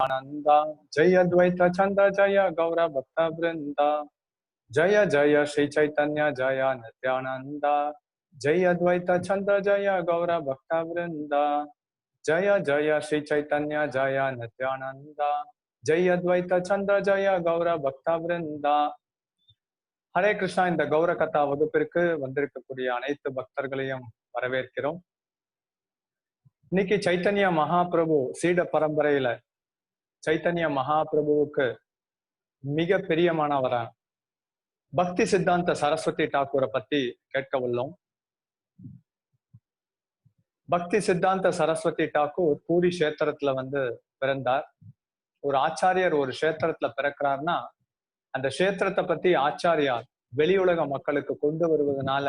Nanda, Jaya Dvaita Chanda Jaya Gaura Bhakta Vrinda, Jaya Jaya Shri Chaitanya Jaya Nityananda, Jaya Dvaita Chanda Jaya Gaura Bhakta Vrinda, Jaya Jaya Shri Chaitanya Jaya Nityananda, Jaya Dvaita Chanda Jaya Gaura Bhakta Vrinda. Hare Krishna. இந்த கௌர கதா வகுப்பிற்கு வந்திருக்கக்கூடிய அனைத்து பக்தர்களையும் வரவேற்கிறோம். இன்னைக்கு சைத்தன்ய மகாபிரபு சீட பரம்பரையில சைத்தன்ய மகாபிரபுவுக்கு மிக பிரியமானவரா பக்தி சித்தாந்த சரஸ்வதி டாக்கூரை பத்தி கேட்க உள்ளோம். பக்தி சித்தாந்த சரஸ்வதி டாக்கூர் பூரி கஷேத்திரத்துல பிறந்தார். ஒரு ஆச்சாரியர் ஒரு கஷேத்திரத்துல பிறக்கிறார்னா அந்த கஷேத்திரத்தை பத்தி ஆச்சாரியார் வெளியுலக மக்களுக்கு கொண்டு வருவதனால,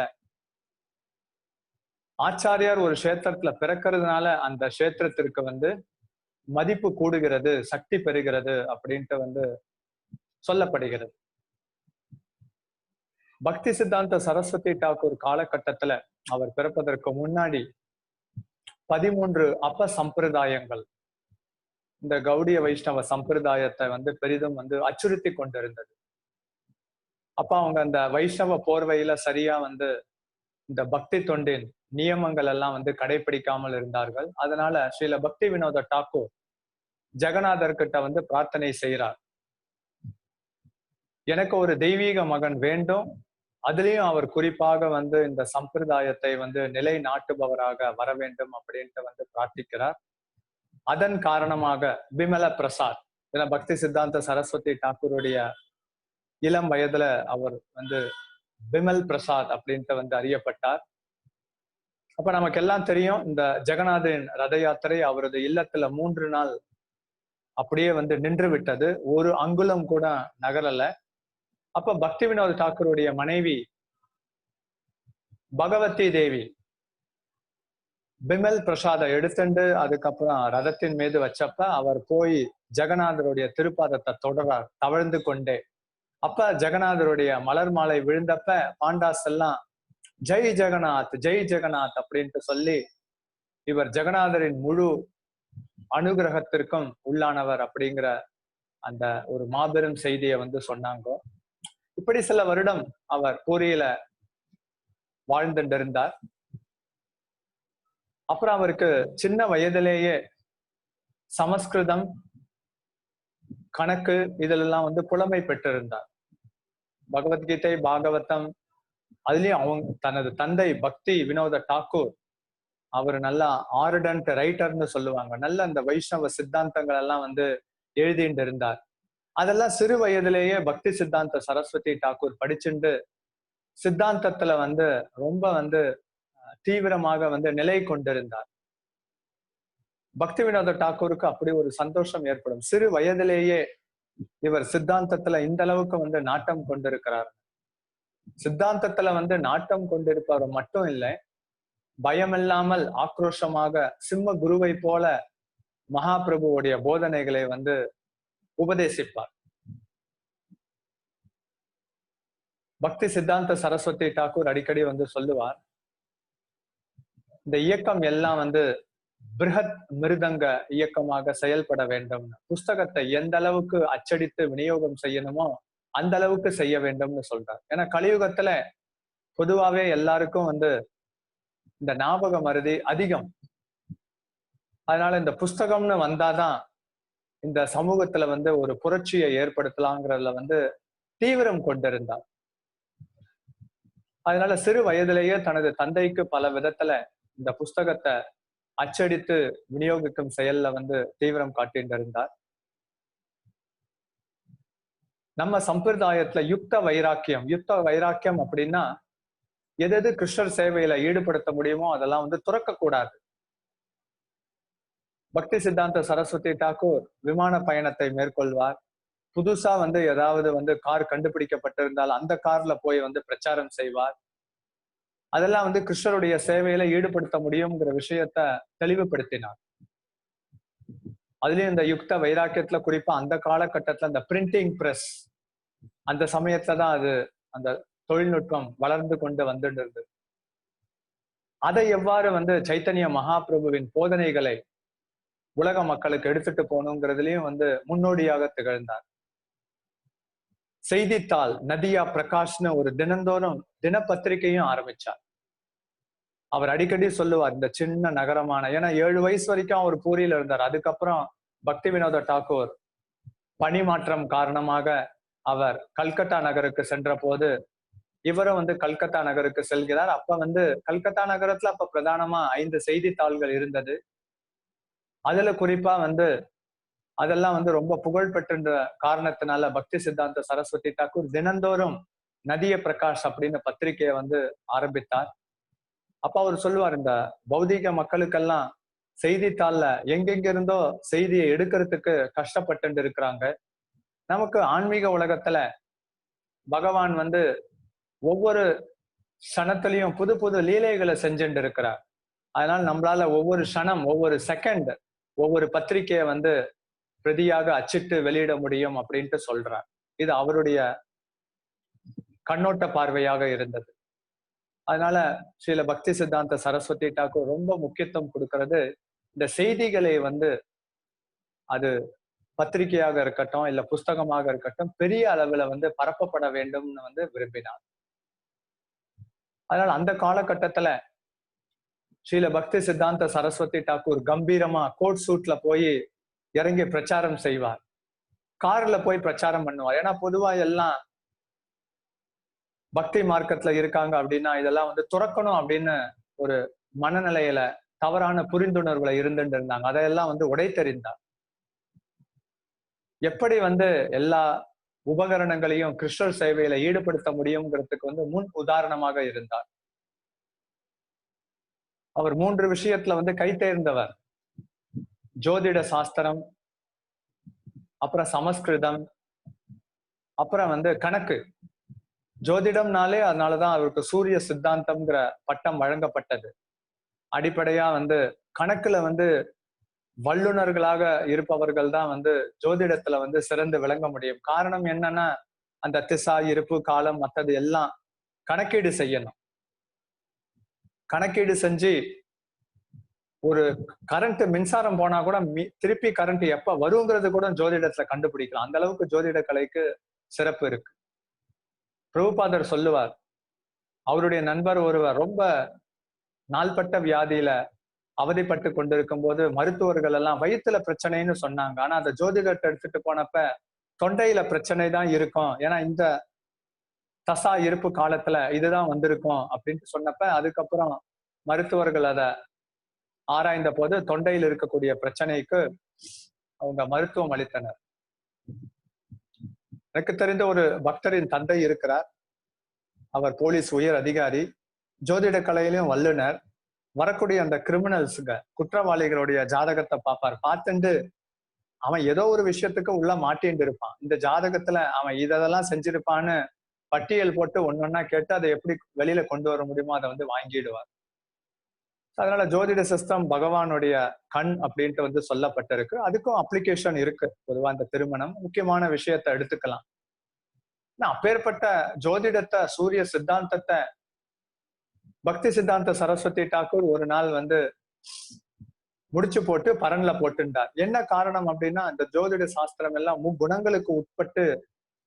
ஆச்சாரியார் ஒரு கஷேத்திரத்துல பிறக்கிறதுனால அந்த கஷேத்திரத்திற்கு மதிப்பு கூடுகிறது, சக்தி பெறுகிறது அப்படின்ட்டு சொல்லப்படுகிறது. பக்தி சித்தாந்த சரஸ்வதி டாக்கூர் காலகட்டத்துல அவர் பிறப்பதற்கு முன்னாடி 13 அப்ப சம்பிரதாயங்கள் இந்த கௌடிய வைஷ்ணவ சம்பிரதாயத்தை பெரிதும் அச்சுறுத்தி கொண்டிருந்தது. அப்ப அவங்க அந்த வைஷ்ணவ போர்வையில சரியா இந்த பக்தி தொண்டின் நியமங்கள் எல்லாம் கடைபிடிக்காமல் இருந்தார்கள். அதனால ஸ்ரீல பக்தி வினோத டாக்கூர் ஜெகநாதர் கிட்ட பிரார்த்தனை செய்கிறார், எனக்கு ஒரு தெய்வீக மகன் வேண்டும், அதுலயும் அவர் குறிப்பாக இந்த சம்பிரதாயத்தை நிலை நாட்டுபவராக வர வேண்டும் அப்படின்ட்டு பிரார்த்திக்கிறார். அதன் காரணமாக பிமல பிரசாத், பக்தி சித்தாந்த சரஸ்வதி டாக்கூருடைய இளம் வயதுல அவர் பிமல் பிரசாத் அப்படின்ட்டு அறியப்பட்டார். அப்ப நமக்கு எல்லாம் தெரியும், இந்த ஜெகநாதரின் ரத யாத்திரை அவரது இல்லத்துல 3 நாள் அப்படியே நின்று விட்டது, ஒரு அங்குலம் கூட நகரல. அப்ப பக்தி வினோத் டாக்கூருடைய மனைவி பகவதி தேவி பிமல் பிரசாத எடுத்துண்டு அதுக்கப்புறம் ரதத்தின் மீது வச்சப்ப அவர் போய் ஜெகநாதருடைய திருப்பாதத்தை தொடரார் தவழ்ந்து கொண்டே. அப்ப ஜெகநாதருடைய மலர் மாலை விழுந்தப்ப பாண்டாஸ் எல்லாம் ஜெய் ஜெகநாத் ஜெய் ஜெகநாத் அப்படின்ட்டு சொல்லி இவர் ஜெகநாதரின் முழு அனுகிரகத்திற்கும் உள்ளானவர் அப்படிங்கிற அந்த ஒரு மாபெரும் செய்தியை சொன்னாங்க. இப்படி சில வருடம் அவர் பூரியில வாழ்ந்துட்டிருந்தார். அப்புறம் அவருக்கு சின்ன வயதிலேயே சமஸ்கிருதம், கணக்கு இதிலெல்லாம் புலமை பெற்றிருந்தார். பகவத்கீதை, பாகவதம் அதுலயும் அவங்க தனது தந்தை பக்தி வினோத டாக்கூர் அவர் நல்லா ஆர்டன்ட் ரைட்டர்னு சொல்லுவாங்க, நல்ல அந்த வைஷ்ணவ சித்தாந்தங்கள் எல்லாம் எழுதிட்டு இருந்தார். அதெல்லாம் சிறு வயதிலேயே பக்தி சித்தாந்த சரஸ்வதி டாக்கூர் படிச்சுண்டு சித்தாந்தத்துல ரொம்ப தீவிரமாக நிலை கொண்டிருந்தார். பக்தி வினோத டாக்கூருக்கு அப்படி ஒரு சந்தோஷம் ஏற்படும், சிறு வயதிலேயே இவர் சித்தாந்தத்துல இந்த அளவுக்கு நாட்டம் கொண்டிருக்கிறார். சித்தாந்தத்துல நாட்டம் கொண்டிருப்பவர் மட்டும் இல்லை, பயமில்லாமல் ஆக்ரோஷமாக சிம்ம குருவை போல மகாபிரபுவுடைய போதனைகளை உபதேசிப்பார். பக்தி சித்தாந்த சரஸ்வதி டாக்கூர் அடிக்கடி சொல்லுவார், இந்த இயக்கம் எல்லாம் பிருஹத் மிருதங்க இயக்கமாக செயல்பட வேண்டும். புஸ்தகத்தை எந்த அளவுக்கு அச்சடித்து விநியோகம் செய்யணுமோ அந்த அளவுக்கு செய்ய வேண்டும்னு சொல்றார். ஏன்னா கலியுகத்துல பொதுவாவே எல்லாருக்கும் இந்த ஞாபக மறதி அதிகம். அதனால இந்த புஸ்தகம்னு வந்தாதான் இந்த சமூகத்துல ஒரு புரட்சியை ஏற்படுத்தலாங்கிறதுல தீவிரம் கொண்டிருந்தார். அதனால சிறு வயதிலேயே தனது தந்தைக்கு பல விதத்துல இந்த புஸ்தகத்தை அச்சடித்து விநியோகிக்கும் செயல்ல தீவிரம் காட்டிட்டு இருந்தார். நம்ம சம்பிரதாயத்துல யுக்த வைராக்கியம் அப்படின்னா எது கிருஷ்ணர் சேவையில ஈடுபடுத்த முடியுமோ அதெல்லாம் துறக்க கூடாது. பக்தி சித்தாந்த சரஸ்வதி டாக்கூர் விமான பயணத்தை மேற்கொள்வார். புதுசா ஏதாவது கார் கண்டுபிடிக்கப்பட்டிருந்தால் அந்த கார்ல போய் பிரச்சாரம் செய்வார். அதெல்லாம் கிருஷ்ணருடைய சேவையில ஈடுபடுத்த முடியுங்கிற விஷயத்த தெளிவுபடுத்தினார். அதுலயும் இந்த யுக்த வைராக்கியத்துல குறிப்பா அந்த காலகட்டத்துல இந்த பிரிண்டிங் பிரஸ் அந்த சமயத்துலதான் அது அந்த தொழில்நுட்பம் வளர்ந்து கொண்டு வந்துட்டு, அதை எவ்வாறு சைத்தன்ய மகாபிரபுவின் போதனைகளை உலக மக்களுக்கு எடுத்துட்டு போகணுங்கிறதுலயும் வந்து முன்னோடியாக திகழ்ந்தார். செய்தித்தாள் நதியா பிரகாஷ்னு ஒரு தினந்தோறும் தினப்பத்திரிகையும் ஆரம்பிச்சார். அவர் அடிக்கடி சொல்லுவார், இந்த சின்ன நகரமான, ஏன்னா 7 வயசு வரைக்கும் அவர் பூரியில இருந்தார். அதுக்கப்புறம் பக்தி வினோத டாகூர் பணி மாற்றம் காரணமாக அவர் கல்கத்தா நகருக்கு சென்ற போது இவரும் வந்து கல்கத்தா நகருக்கு செல்கிறார். அப்ப வந்து கல்கத்தா நகரத்துல அப்ப பிரதானமா 5 செய்தித்தாள்கள் இருந்தது. அதுல குறிப்பா வந்து அதெல்லாம் வந்து ரொம்ப புகழ் பெற்ற காரணத்தினால பக்தி சித்தாந்த சரஸ்வதி தாக்கூர் தினந்தோறும் நதிய பிரகாஷ் அப்படின்னு பத்திரிகையை வந்து ஆரம்பித்தார். அப்ப அவர் சொல்லுவார், இந்த பௌதீக மக்களுக்கெல்லாம் செய்தித்தாள்ல எங்கெங்க இருந்தோ செய்தியை எடுக்கிறதுக்கு கஷ்டப்பட்டு இருக்கிறாங்க. நமக்கு ஆன்மீக உலகத்துல பகவான் வந்து ஒவ்வொரு க்ஷணத்திலையும் புது புது லீலைகளை செஞ்சுட்டு இருக்கிறார். அதனால நம்மளால ஒவ்வொரு க்ஷணம், ஒவ்வொரு செகண்ட், ஒவ்வொரு பத்திரிகையை வந்து பிரதியாக அச்சிட்டு வெளியிட முடியும் அப்படின்ட்டு சொல்றார். இது அவருடைய கண்ணோட்ட பார்வையாக இருந்தது. அதனால ஸ்ரீல பக்தி சித்தாந்த சரஸ்வதி தாக்கூர் ரொம்ப முக்கியத்துவம் கொடுக்கிறது இந்த செய்திகளை வந்து அது பத்திரிகையாக இருக்கட்டும் இல்ல புஸ்தகமாக இருக்கட்டும் பெரிய அளவுல வந்து பரப்பப்பட வேண்டும்னு வந்து விரும்பினார். அதனால அந்த காலகட்டத்துல ஸ்ரீல பக்தி சித்தாந்த சரஸ்வதி தாக்கூர் கம்பீரமா கோட் சூட்ல போய் இறங்கி பிரச்சாரம் செய்வார். கார்ல போய் பிரச்சாரம் பண்ணுவார். ஏன்னா பொதுவா எல்லாம் பக்தி மார்க்கத்துல இருக்காங்க அப்படின்னா இதெல்லாம் வந்து துறக்கணும் அப்படின்னு ஒரு மனநிலையில தவறான புரிந்துணர்வுல இருந்துட்டு இருந்தாங்க. அதையெல்லாம் வந்து உடைத்தெறிந்தார். எப்படி வந்து எல்லா உபகரணங்களையும் கிருஷ்ணர் சேவையில ஈடுபடுத்த முடியுங்கிறதுக்கு வந்து முன் உதாரணமாக இருந்தார். அவர் 3 விஷயத்துல வந்து கை தேர்ந்தவர். ஜோதிட சாஸ்திரம், அப்புறம் சமஸ்கிருதம், அப்புறம் வந்து கணக்கு. ஜோதிடம்னாலே அதனாலதான் அவருக்கு சூரிய சித்தாந்தம்ங்கிற பட்டம் வழங்கப்பட்டது. அடிப்படையா வந்து கணக்குல வந்து வல்லுநர்களாக இருப்பவர்கள் தான் வந்து ஜோதிடத்துல வந்து சிறந்து விளங்க முடியும். காரணம் என்னன்னா அந்த திசா, இருப்பு, காலம் மற்றது எல்லாம் கணக்கீடு செய்யணும். கணக்கீடு செஞ்சு ஒரு கரண்ட் மின்சாரம் போனா கூட திருப்பி கரண்ட் எப்ப வருங்கிறது கூட ஜோதிடத்துல கண்டுபிடிக்கலாம். அந்த அளவுக்கு ஜோதிட கலைக்கு சிறப்பு இருக்கு. பிரபுபாதர் சொல்லுவார், அவருடைய நண்பர் ஒருவர் ரொம்ப நாள்பட்ட வியாதியில அவதிப்பட்டு கொண்டிருக்கும் போது மருத்துவர்கள் எல்லாம் வயிற்றுல பிரச்சனைன்னு சொன்னாங்க. ஆனா அந்த ஜோதிடத்தை எடுத்துட்டு போனப்ப தொண்டையில பிரச்சனை தான் இருக்கும், ஏன்னா இந்த தசா இருப்பு காலத்துல இதுதான் வந்திருக்கும் அப்படின்ட்டு சொன்னப்ப அதுக்கப்புறம் மருத்துவர்கள் அதை ஆராய்ந்த போது தொண்டையில் இருக்கக்கூடிய பிரச்சனைக்கு அவங்க மருத்துவம் அளித்தனர். எனக்கு தெரிந்த ஒரு பக்தரின் தந்தை இருக்கிறார். அவர் போலீஸ் உயர் அதிகாரி, ஜோதிட கலையிலும் வல்லுனர். வரக்கூடிய அந்த கிரிமினல்ஸுங்க, குற்றவாளிகளுடைய ஜாதகத்தை பார்ப்பார். பார்த்துட்டு அவன் ஏதோ ஒரு விஷயத்துக்கு உள்ள மாட்டின்னு இருப்பான். இந்த ஜாதகத்துல அவன் இதெல்லாம் செஞ்சிருப்பான்னு பட்டியல் போட்டு ஒன்னொன்னா கேட்டு அதை எப்படி வெளியில கொண்டு வர முடியுமோ அதை வந்து வாங்கிடுவார். அதனால ஜோதிட சிஸ்டம் பகவானுடைய கண் அப்படின்ட்டு வந்து சொல்லப்பட்டிருக்கு. அதுக்கும் அப்ளிகேஷன் இருக்கு. பொதுவா இந்த திருமணம் முக்கியமான விஷயத்தை எடுத்துக்கலாம். அப்பேற்பட்ட ஜோதிடத்தை, சூரிய சித்தாந்தத்தை பக்தி சித்தாந்த சரஸ்வதி தாக்கூர் ஒரு நாள் வந்து முடிச்சு போட்டு பரன்ல போட்டுட்டார். என்ன காரணம் அப்படின்னா இந்த ஜோதிட சாஸ்திரம் எல்லாம் முக்குணங்களுக்கு உட்பட்டு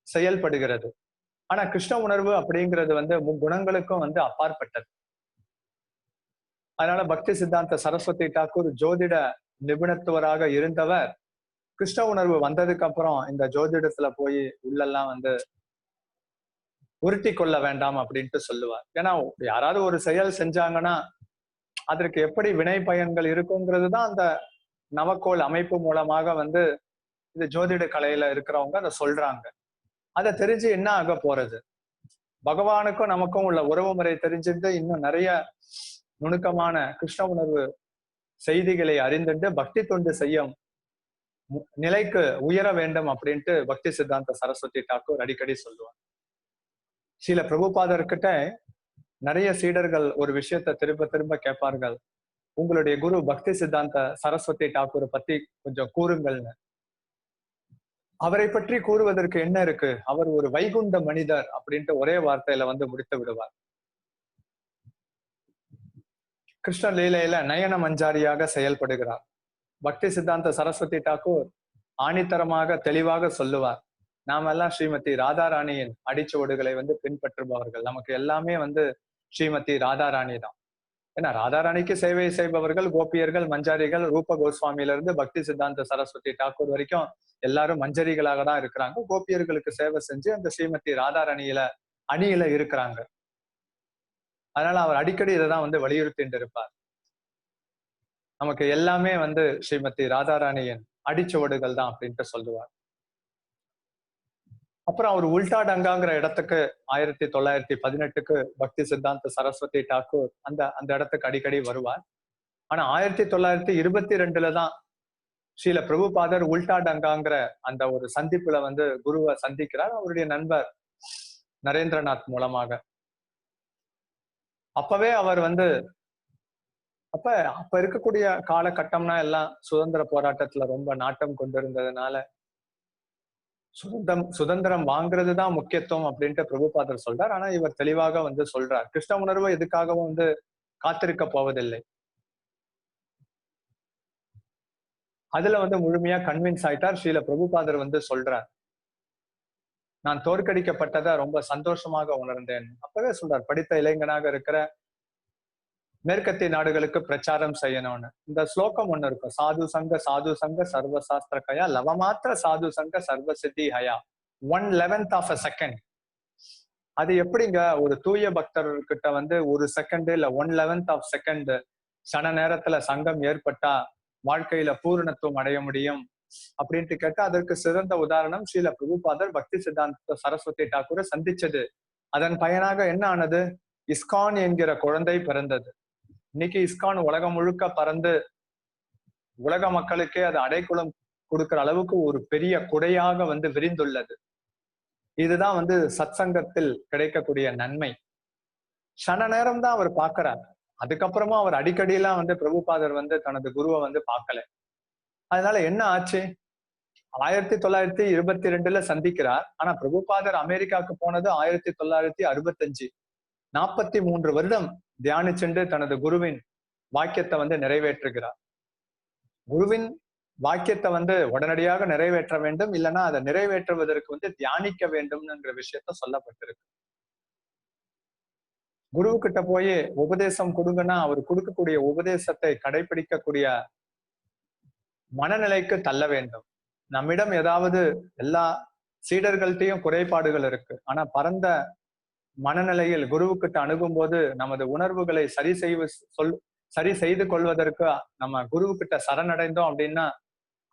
செயல்படுகிறது. ஆனா கிருஷ்ண உணர்வு அப்படிங்கிறது வந்து முக்குணங்களுக்கும் வந்து அப்பாற்பட்டது. அதனால பக்தி சித்தாந்த சரஸ்வதி தாக்கூர் ஜோதிட நிபுணத்துவராக இருந்தவர் கிருஷ்ண உணர்வு வந்ததுக்கு அப்புறம் இந்த ஜோதிடத்துல போய் உள்ளெல்லாம் வந்து உருட்டி கொள்ள வேண்டாம் அப்படின்ட்டு சொல்லுவார். ஏன்னா யாராவது ஒரு செயல் செஞ்சாங்கன்னா அதற்கு எப்படி வினை பயன்கள் இருக்குங்கிறது தான் அந்த நவக்கோள் அமைப்பு மூலமாக வந்து இந்த ஜோதிட கலையில இருக்கிறவங்க அதை சொல்றாங்க. அதை தெரிஞ்சு என்ன ஆக போறது? பகவானுக்கும் நமக்கும் உள்ள உறவு முறை தெரிஞ்சிருந்து இன்னும் நிறைய நுணுக்கமான கிருஷ்ண உணர்வு செய்திகளை அறிந்துட்டு பக்தி தொண்டு செய்யும் நிலைக்கு உயர வேண்டும் அப்படின்ட்டு பக்தி சித்தாந்த சரஸ்வதி தாக்கூர் அடிக்கடி சொல்லுவார். சில பிரபுபாதர்கிட்ட நிறைய சீடர்கள் ஒரு விஷயத்த திரும்ப திரும்ப கேட்பார்கள், உங்களுடைய குரு பக்தி சித்தாந்த சரஸ்வதி தாக்கூரை பத்தி கொஞ்சம் கூறுங்கள்னு. அவரை பற்றி கூறுவதற்கு என்ன இருக்கு, அவர் ஒரு வைகுண்ட மனிதர் அப்படின்ட்டு ஒரே வார்த்தையில வந்து முடித்து விடுவார். கிருஷ்ண லீலையில நயன மஞ்சாரியாக செயல்படுகிறார். பக்தி சித்தாந்த சரஸ்வதி தாக்கூர் ஆணித்தரமாக தெளிவாக சொல்லுவார், நாம எல்லாம் ஸ்ரீமதி ராதாராணியின் அடிச்சுவடுகளை வந்து பின்பற்றுபவர்கள். நமக்கு எல்லாமே வந்து ஸ்ரீமதி ராதாராணி தான். ஏன்னா ராதாராணிக்கு சேவை செய்பவர்கள் கோபியர்கள், மஞ்சாரிகள், ரூப கோஸ்வாமியில இருந்து பக்தி சித்தாந்த சரஸ்வதி தாக்கூர் வரைக்கும் எல்லாரும் மஞ்சரிகளாக தான் இருக்கிறாங்க. கோபியர்களுக்கு சேவை செஞ்சு அந்த ஸ்ரீமதி ராதாராணியில அணியில இருக்கிறாங்க. அதனால அவர் அடிக்கடி இதைதான் வந்து வலியுறுத்திட்டு இருப்பார். நமக்கு எல்லாமே வந்து ஸ்ரீமதி ராதாராணியின் அடிச்சுவடுகள் தான் அப்படின்ட்டு சொல்லுவார். அப்புறம் அவர் உல்டா டங்காங்கிற இடத்துக்கு 1918க்கு பக்தி சித்தாந்த சரஸ்வதி தாக்கூர் அந்த இடத்துக்கு அடிக்கடி வருவார். ஆனா 1922ல தான் ஸ்ரீல பிரபுபாதர் உல்டா டங்காங்கிற அந்த ஒரு சந்திப்புல வந்து குருவை சந்திக்கிறார், அவருடைய நண்பர் நரேந்திரநாத் மூலமாக. அப்பவே அவர் வந்து அப்ப இருக்கக்கூடிய காலகட்டம்னா எல்லாம் சுதந்திர போராட்டத்துல ரொம்ப நாட்டம் கொண்டிருந்ததுனால சுதந்திரம் வாங்குறது தான் முக்கியத்துவம் அப்படின்ட்டு பிரபுபாதர் சொல்றார். ஆனா இவர் தெளிவாக வந்து சொல்றார், கிருஷ்ண உணர்வு எதுக்காகவும் வந்து காத்திருக்க போவதில்லை. அதுல வந்து முழுமையா கன்வின்ஸ் ஆயிட்டார். ஸ்ரீல பிரபுபாதர் வந்து சொல்றார், நான் தோற்கடிக்கப்பட்டதை ரொம்ப சந்தோஷமாக உணர்ந்தேன். அப்பவே சொல்றார், படித்த இளைஞனாக இருக்கிற மேற்கத்திய நாடுகளுக்கு பிரச்சாரம் செய்யணும்னு. இந்த ஸ்லோகம் ஒண்ணு இருக்கும், சாது சங்க சர்வ சாஸ்திர கயா லவமாத்திர சாது சங்க சர்வ சித்தி ஹயா 1/11th of a second. அது எப்படிங்க ஒரு தூய பக்தர்கிட்ட வந்து ஒரு செகண்ட் இல்ல 1/11th of second சன நேரத்துல சங்கம் ஏற்பட்டா வாழ்க்கையில பூரணத்துவம் அடைய முடியும் அப்படின்ட்டு கேட்டா அதற்கு சிறந்த உதாரணம் ஸ்ரீல பிரபுபாதர் பக்தி சித்தாந்த சரஸ்வதி தாக்கூரை சந்திச்சது. அதன் பயனாக என்ன ஆனது, இஸ்கான் என்கிற குழந்தை பிறந்தது. இன்னைக்கு இஸ்கான் உலகம் முழுக்க பறந்து உலக மக்களுக்கே அது அடைக்குளம் கொடுக்கிற அளவுக்கு ஒரு பெரிய குடையாக வந்து விரிந்துள்ளது. இதுதான் வந்து சத்சங்கத்தில் கிடைக்கக்கூடிய நன்மை. சன நேரம் தான் அவர் பார்க்கிறார். அதுக்கப்புறமா அவர் அடிக்கடியெல்லாம் வந்து பிரபுபாதர் வந்து தனது குருவை வந்து பார்க்கல. அதனால என்ன ஆச்சு, 1922ல சந்திக்கிறார். ஆனா பிரபுபாதர் அமெரிக்காவுக்கு போனது 1965. 43 வருடம் தியானிச்சுண்டு தனது குருவின் வாக்கியத்தை வந்து நிறைவேற்றுகிறார். குருவின் வாக்கியத்தை வந்து உடனடியாக நிறைவேற்ற வேண்டும், இல்லைன்னா அதை நிறைவேற்றுவதற்கு வந்து தியானிக்க வேண்டும்ங்கிற விஷயத்த சொல்லப்பட்டிருக்கு. குரு கிட்ட போய் உபதேசம் கொடுங்கன்னா அவர் கொடுக்கக்கூடிய உபதேசத்தை கடைபிடிக்கக்கூடிய மனநிலைக்கு தள்ள வேண்டும். நம்மிடம் ஏதாவது எல்லா சீடர்கள்ட்டையும் குறைபாடுகள் இருக்கு, ஆனா பரந்த மனநிலையில் குருவுக்கிட்ட அணுகும் போது நமது உணர்வுகளை சரி செய்து கொள்வதற்கு நம்ம குருவுக்கிட்ட சரணடைந்தோம் அப்படின்னா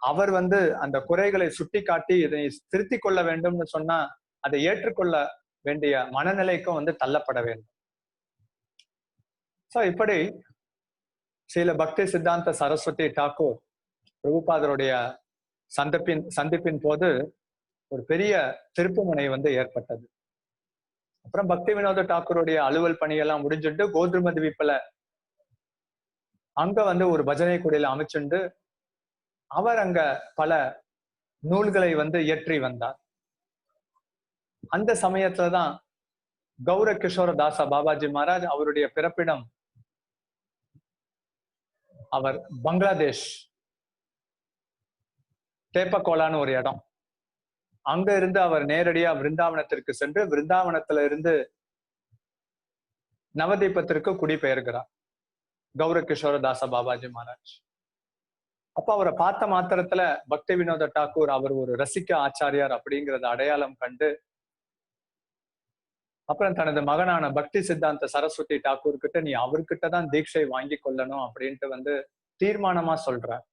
அவர் வந்து அந்த குறைகளை சுட்டி காட்டி இதை திருத்தி கொள்ள வேண்டும்னு சொன்னா அதை ஏற்றுக்கொள்ள வேண்டிய மனநிலைக்கும் வந்து தள்ளப்பட வேண்டும். சோ இப்படி ஸ்ரீல பக்தி சித்தாந்த சரஸ்வதி தாக்கூர் பிரபுபாதருடைய சந்திப்பின் போது ஒரு பெரிய திருப்புமுனை வந்து ஏற்பட்டது. அப்புறம் பக்தி வினோத தாக்கூருடைய அலுவல் பணியெல்லாம் முடிஞ்சுட்டு கோத்ரும திவீப்ல அங்க வந்து ஒரு பஜனை குடியில அமைச்சுண்டு அவர் அங்க பல நூல்களை வந்து இயற்றி வந்தார். அந்த சமயத்துலதான் கௌர கிஷோர தாச பாபாஜி மகாராஜ் அவருடைய பிறப்பிடம் அவர் பங்களாதேஷ் தேப்பகோலான்னு ஒரு இடம், அங்க இருந்து அவர் நேரடியா விருந்தாவனத்திற்கு சென்று விருந்தாவனத்துல இருந்து நவதீபத்திற்கு குடிபெயர்கிறார் கௌர கிஷோர தாச பாபாஜி மகாராஜ். அப்ப அவரை பார்த்த மாத்திரத்துல பக்தி வினோத தாக்கூர் அவர் ஒரு ரசிக்க ஆச்சாரியார் அப்படிங்கறத அடையாளம் கண்டு அப்புறம் தனது மகனான பக்தி சித்தாந்த சரஸ்வதி தாக்கூர் கிட்ட நீ அவர்கிட்ட தான் தீட்சை வாங்கி கொள்ளணும் அப்படின்ட்டு வந்து தீர்மானமா சொல்றார்.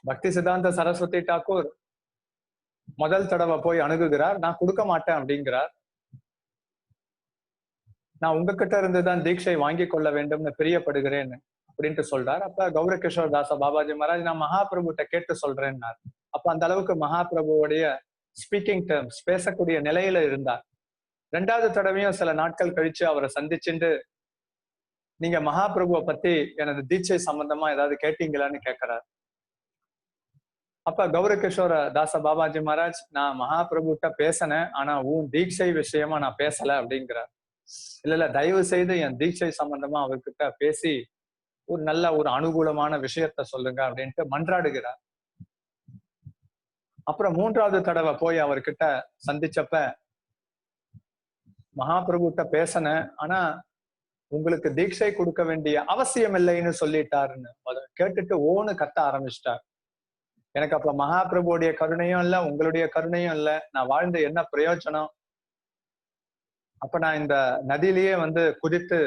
பக்தி சித்தாந்த சரஸ்வதி தாக்கூர் முதல் தடவை போய் அணுகுகிறார், நான் கொடுக்க மாட்டேன் அப்படிங்கிறார். நான் உங்ககிட்ட இருந்துதான் தீட்சை வாங்கி கொள்ள வேண்டும்னு பிரியப்படுகிறேன் அப்படின்ட்டு சொல்றார். அப்ப கௌர கிஷோர் தாச பாபாஜி மகாராஜ் நான் மகாபிரபுட்ட கேட்டு சொல்றேன்னார். அப்ப அந்த அளவுக்கு மகாபிரபுவோடைய ஸ்பீக்கிங் டேர்ம்ஸ் பேசக்கூடிய நிலையில இருந்தார். 2வது தடவையும் சில நாட்கள் கழிச்சு அவரை சந்திச்சுட்டு நீங்க மகாபிரபுவை பத்தி எனது தீட்சை சம்பந்தமா ஏதாவது கேட்டீங்களான்னு கேட்கிறார். அப்ப கௌர கிஷோர தாச பாபாஜி மகாராஜ் நான் மகாபிரபுட்ட பேசினேன், ஆனா உன் தீட்சை விஷயமா நான் பேசல அப்படிங்கிறார். இல்ல தயவு செய்து என் தீட்சை சம்பந்தமா அவர்கிட்ட பேசி ஒரு நல்ல ஒரு அனுகூலமான விஷயத்த சொல்லுங்க அப்படின்ட்டு மன்றாடுகிறார். அப்புறம் 3வது தடவை போய் அவர்கிட்ட சந்திச்சப்ப, மகாபிரபுட்ட பேசினேன். ஆனா உங்களுக்கு தீட்சை கொடுக்க வேண்டிய அவசியம் இல்லைன்னு சொல்லிட்டாருன்னு கேட்டுட்டு ஓன்னு கத்த ஆரம்பிச்சிட்டார். எனக்கு அப்ப மகாபிரபுடைய கருணையும் இல்ல, உங்களுடைய கருணையும் இல்ல. நான் வாழ்ந்து என்ன பிரயோஜனம்? அப்ப நான் இந்த நதியிலேயே குதித்து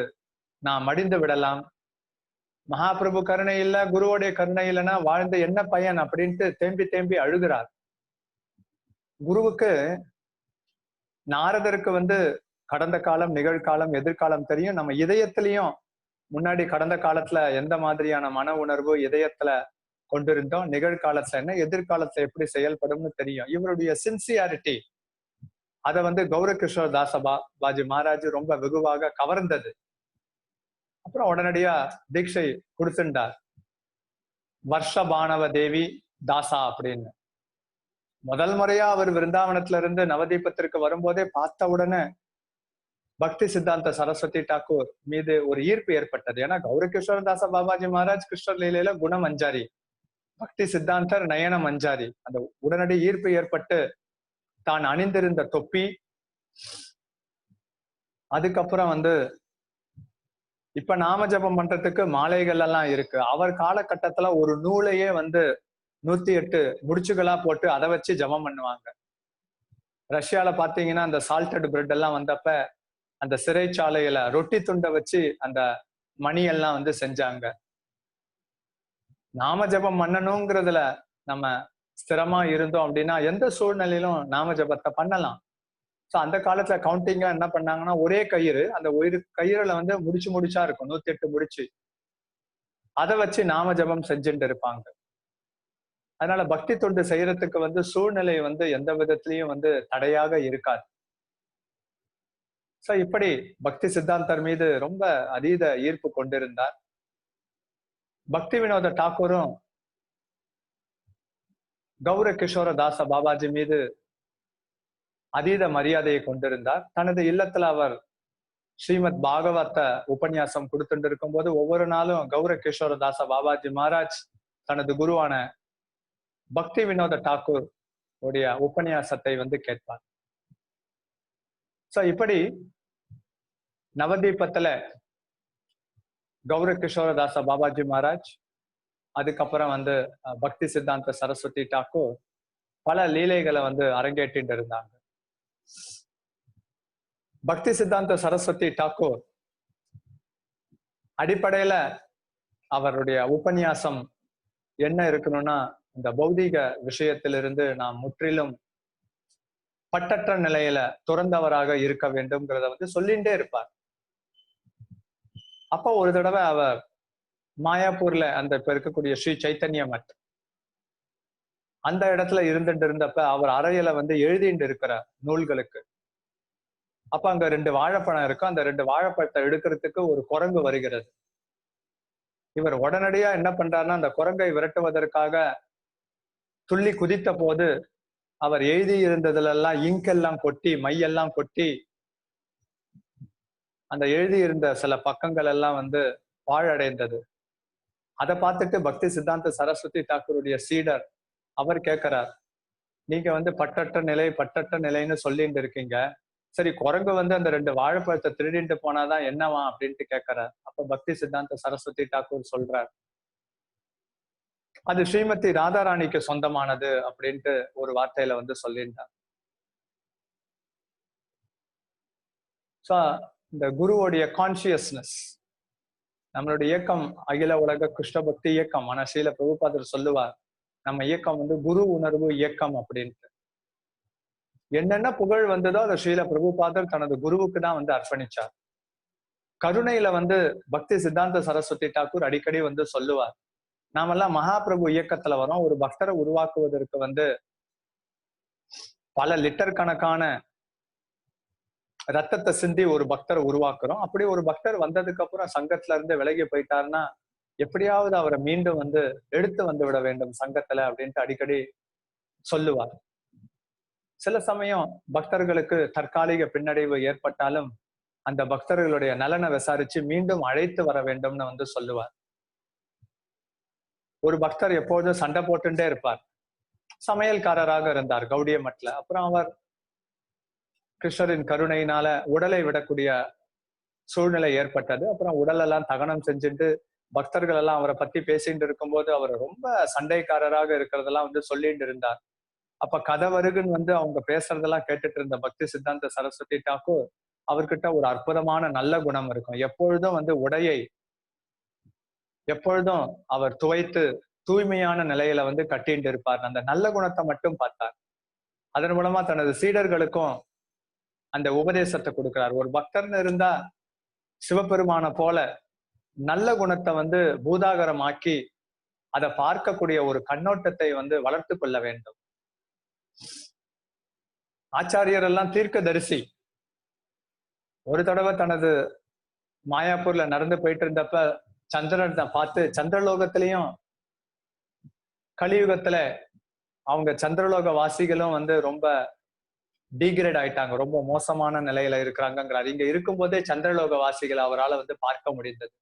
நான் மடிந்து விடலாம். மகாபிரபு கருணை இல்ல, குருவோடைய கருணை இல்லைன்னா வாழ்ந்து என்ன பயன் அப்படின்ட்டு தேம்பி தேம்பி அழுகிறார். குருவுக்கு நாரதருக்கு கடந்த காலம், நிகழ்காலம், எதிர்காலம் தெரியும். நம்ம இதயத்திலையும் முன்னாடி கடந்த காலத்துல எந்த மாதிரியான மன உணர்வு இதயத்துல கொண்டிருந்தோம், நிகழ்காலத்துல என்ன, எதிர்காலத்துல எப்படி செயல்படும்னு தெரியும். இவருடைய சின்சியாரிட்டி அதை கௌரகிஷோர தாச பாபாஜி மகாராஜ் ரொம்ப வெகுவாக கவர்ந்தது. அப்புறம் உடனடியா தீட்சை கொடுத்துட்டார். வர்ஷபானவ தேவி தாசா அப்படின்னு. முதல் முறையா அவர் விருந்தாவனத்துல இருந்து நவதீபத்திற்கு வரும்போதே பார்த்த உடனே பக்தி சித்தாந்த சரஸ்வதி டாக்கூர் மீது ஒரு ஈர்ப்பு ஏற்பட்டது. ஏன்னா கௌரகிஷோர தாச பாபாஜி மகாராஜ் கிருஷ்ணர் லீலையில குண மஞ்சாரி, பக்தி சித்தாந்தர் நயன மஞ்சாரி. அந்த உடனடி ஈர்ப்பு ஏற்பட்டு தான் அணிந்திருந்த தொப்பி, அதுக்கப்புறம் இப்ப நாம ஜபம் பண்றதுக்கு மாலைகள் எல்லாம் இருக்கு. அவர் காலகட்டத்துல ஒரு நூலையே 108 முடிச்சுகளா போட்டு அதை வச்சு ஜபம் பண்ணுவாங்க. ரஷ்யால பாத்தீங்கன்னா அந்த சால்டட் பிரெட் எல்லாம் வந்தப்ப அந்த சிறைச்சாலையில ரொட்டி துண்டை வச்சு அந்த மணி எல்லாம் செஞ்சாங்க. நாம ஜபம் பண்ணணுங்கிறதுல நம்ம ஸ்திரமா இருந்தோம் அப்படின்னா எந்த சூழ்நிலையிலும் நாம ஜபத்தை பண்ணலாம். சோ அந்த காலத்துல கவுண்டிங்கா என்ன பண்ணாங்கன்னா, ஒரே கயிறு, அந்த ஒரு கயிறுல முடிச்சா இருக்கும், 108 முடிச்சு. அதை வச்சு நாம ஜபம் செஞ்சுட்டு இருப்பாங்க. அதனால பக்தி தொண்டு செய்யறதுக்கு சூழ்நிலை எந்த விதத்திலையும் தடையாக இருக்காது. சோ இப்படி பக்தி சித்தாந்தர் மீது ரொம்ப அதீத ஈர்ப்பு கொண்டிருந்தார். பக்தி வினோத டாக்கூரும் கௌரகிஷோர தாச பாபாஜி மீது அதீத மரியாதையை கொண்டிருந்தார். தனது இல்லத்துல அவர் ஸ்ரீமத் பாகவத உபன்யாசம் கொடுத்துட்டு இருக்கும் போது ஒவ்வொரு நாளும் கௌரகிஷோர தாச பாபாஜி மகாராஜ் தனது குருவான பக்தி வினோத டாக்கூர் உடைய உபன்யாசத்தை கேட்பார். சோ இப்படி நவதீபத்துல கௌரகிஷோர தாச பாபாஜி மகாராஜ், அதுக்கப்புறம் பக்தி சித்தாந்த சரஸ்வதி டாக்கூர் பல லீலைகளை அரங்கேற்றிட்டு இருந்தாங்க. பக்தி சித்தாந்த சரஸ்வதி டாக்கூர் அடிப்படையில அவருடைய உபன்யாசம் என்ன இருக்கணும்னா, இந்த பௌதீக விஷயத்திலிருந்து நாம் முற்றிலும் பட்டற்ற நிலையில துறந்தவராக இருக்க வேண்டும்ங்கிறத சொல்லிட்டே இருப்பார். அப்போ ஒரு தடவை அவர் மாயாப்பூர்ல அந்த இப்ப இருக்கக்கூடிய ஸ்ரீ சைத்தன்ய மட் அந்த இடத்துல இருந்துட்டு இருந்தப்ப அவர் அறையில எழுதிட்டு இருக்கிற நூல்களுக்கு அப்ப அங்க 2 வாழைப்பழம் இருக்கும். அந்த 2 வாழைப்பழத்தை எடுக்கிறதுக்கு ஒரு குரங்கு வருகிறது. இவர் உடனடியா என்ன பண்றாருன்னா, அந்த குரங்கை விரட்டுவதற்காக துள்ளி குதித்த போது அவர் எழுதி இருந்ததுல எல்லாம் இங்கெல்லாம் கொட்டி, மையெல்லாம் கொட்டி, அந்த எழுதி இருந்த சில பக்கங்கள் எல்லாம் பாழடைந்தது. அதை பார்த்துட்டு பக்தி சித்தாந்த சரஸ்வதி டாக்கூருடைய சீடர் அவர் கேட்கிறார், நீங்க பட்டற்ற நிலைன்னு சொல்லிட்டு இருக்கீங்க, சரி குரங்கு அந்த 2 வாழைப்பழத்தை திருடிட்டு போனாதான் என்னவா அப்படின்ட்டு கேட்கிறார். அப்ப பக்தி சித்தாந்த சரஸ்வதி டாக்கூர் சொல்றார், அது ஸ்ரீமதி ராதாராணிக்கு சொந்தமானது அப்படின்ட்டு ஒரு வார்த்தையில சொல்லிட்டார். சோ இந்த குருவோடைய கான்சியஸ்னஸ், நம்மளுடைய இயக்கம் அகில உலக கிருஷ்ண பக்தி இயக்கம். ஆனா ஸ்ரீல பிரபுபாதர் சொல்லுவார், நம்ம இயக்கம் குரு உணர்வு இயக்கம் அப்படின்ட்டு. என்னென்ன புகழ் வந்ததோ அதை ஸ்ரீல பிரபுபாதர் தனது குருவுக்கு தான் அர்ப்பணிச்சார். கருணையில பக்தி சித்தாந்த சரஸ்வதி டாக்கூர் அடிக்கடி சொல்லுவார், நாமெல்லாம் மகாபிரபு இயக்கத்துல வரோம். ஒரு பக்தரை உருவாக்குவதற்கு பல லிட்டர் கணக்கான ரத்தத்தை சிந்தி ஒரு பக்தரை உருவாக்குறோம். அப்படி ஒரு பக்தர் வந்ததுக்கு அப்புறம் சங்கத்துல இருந்து விலகி போயிட்டாருன்னா எப்படியாவது அவரை மீண்டும் எடுத்து விட வேண்டும் சங்கத்துல அப்படின்ட்டு அடிக்கடி சொல்லுவார். சில சமயம் பக்தர்களுக்கு தற்காலிக பின்னடைவு ஏற்பட்டாலும் அந்த பக்தர்களுடைய நலனை விசாரிச்சு மீண்டும் அழைத்து வர வேண்டும்னு சொல்லுவார். ஒரு பக்தர் எப்போதும் சண்டை போட்டுட்டே இருப்பார். சமையல்காரராக இருந்தார் கௌடிய மட்ல. அப்புறம் அவர் கிருஷ்ணரின் கருணையினால உடலை விடக்கூடிய சூழ்நிலை ஏற்பட்டது. அப்புறம் உடல் எல்லாம் தகனம் செஞ்சுட்டு பக்தர்கள் எல்லாம் அவரை பத்தி பேசிட்டு இருக்கும்போது அவர் ரொம்ப சண்டைக்காரராக இருக்கிறதெல்லாம் வந்து சொல்லிட்டு இருந்தார். அப்ப கதை வருகுன்னு வந்து அவங்க பேசுறதெல்லாம் கேட்டுட்டு இருந்த பக்தி சித்தாந்த சரஸ்வதி தாக்கூர் அவர்கிட்ட ஒரு அற்புதமான நல்ல குணம் இருக்கும். எப்பொழுதும் வந்து உடையை எப்பொழுதும் அவர் துவைத்து தூய்மையான நிலையில வந்து கட்டிட்டு இருப்பார். அந்த நல்ல குணத்தை மட்டும் பார்த்தார். அதன் மூலமா தனது சீடர்களுக்கும் அந்த உபதேசத்தை கொடுக்கிறார். ஒரு பக்தர்னு இருந்தா சிவபெருமான போல நல்ல குணத்தை வந்து பூதாகரமாக்கி அதை பார்க்கக்கூடிய ஒரு கண்ணோட்டத்தை வந்து வளர்த்து கொள்ள வேண்டும். ஆச்சாரியர் எல்லாம் தீர்க்கதரிசி. ஒரு தடவை தனது மாயாப்பூர்ல நடந்து போயிட்டு இருந்தப்ப சந்திரனை பார்த்து சந்திரலோகத்திலையும் கலியுகத்துல அவங்க சந்திரலோக வாசிகளும் வந்து ரொம்ப டீகிரேட் ஆயிட்டாங்க, ரொம்ப மோசமான நிலையில இருக்கிறாங்கிறார். இங்க இருக்கும்போதே சந்திரலோக வாசிகளை அவரால் வந்து பார்க்க முடிந்தது.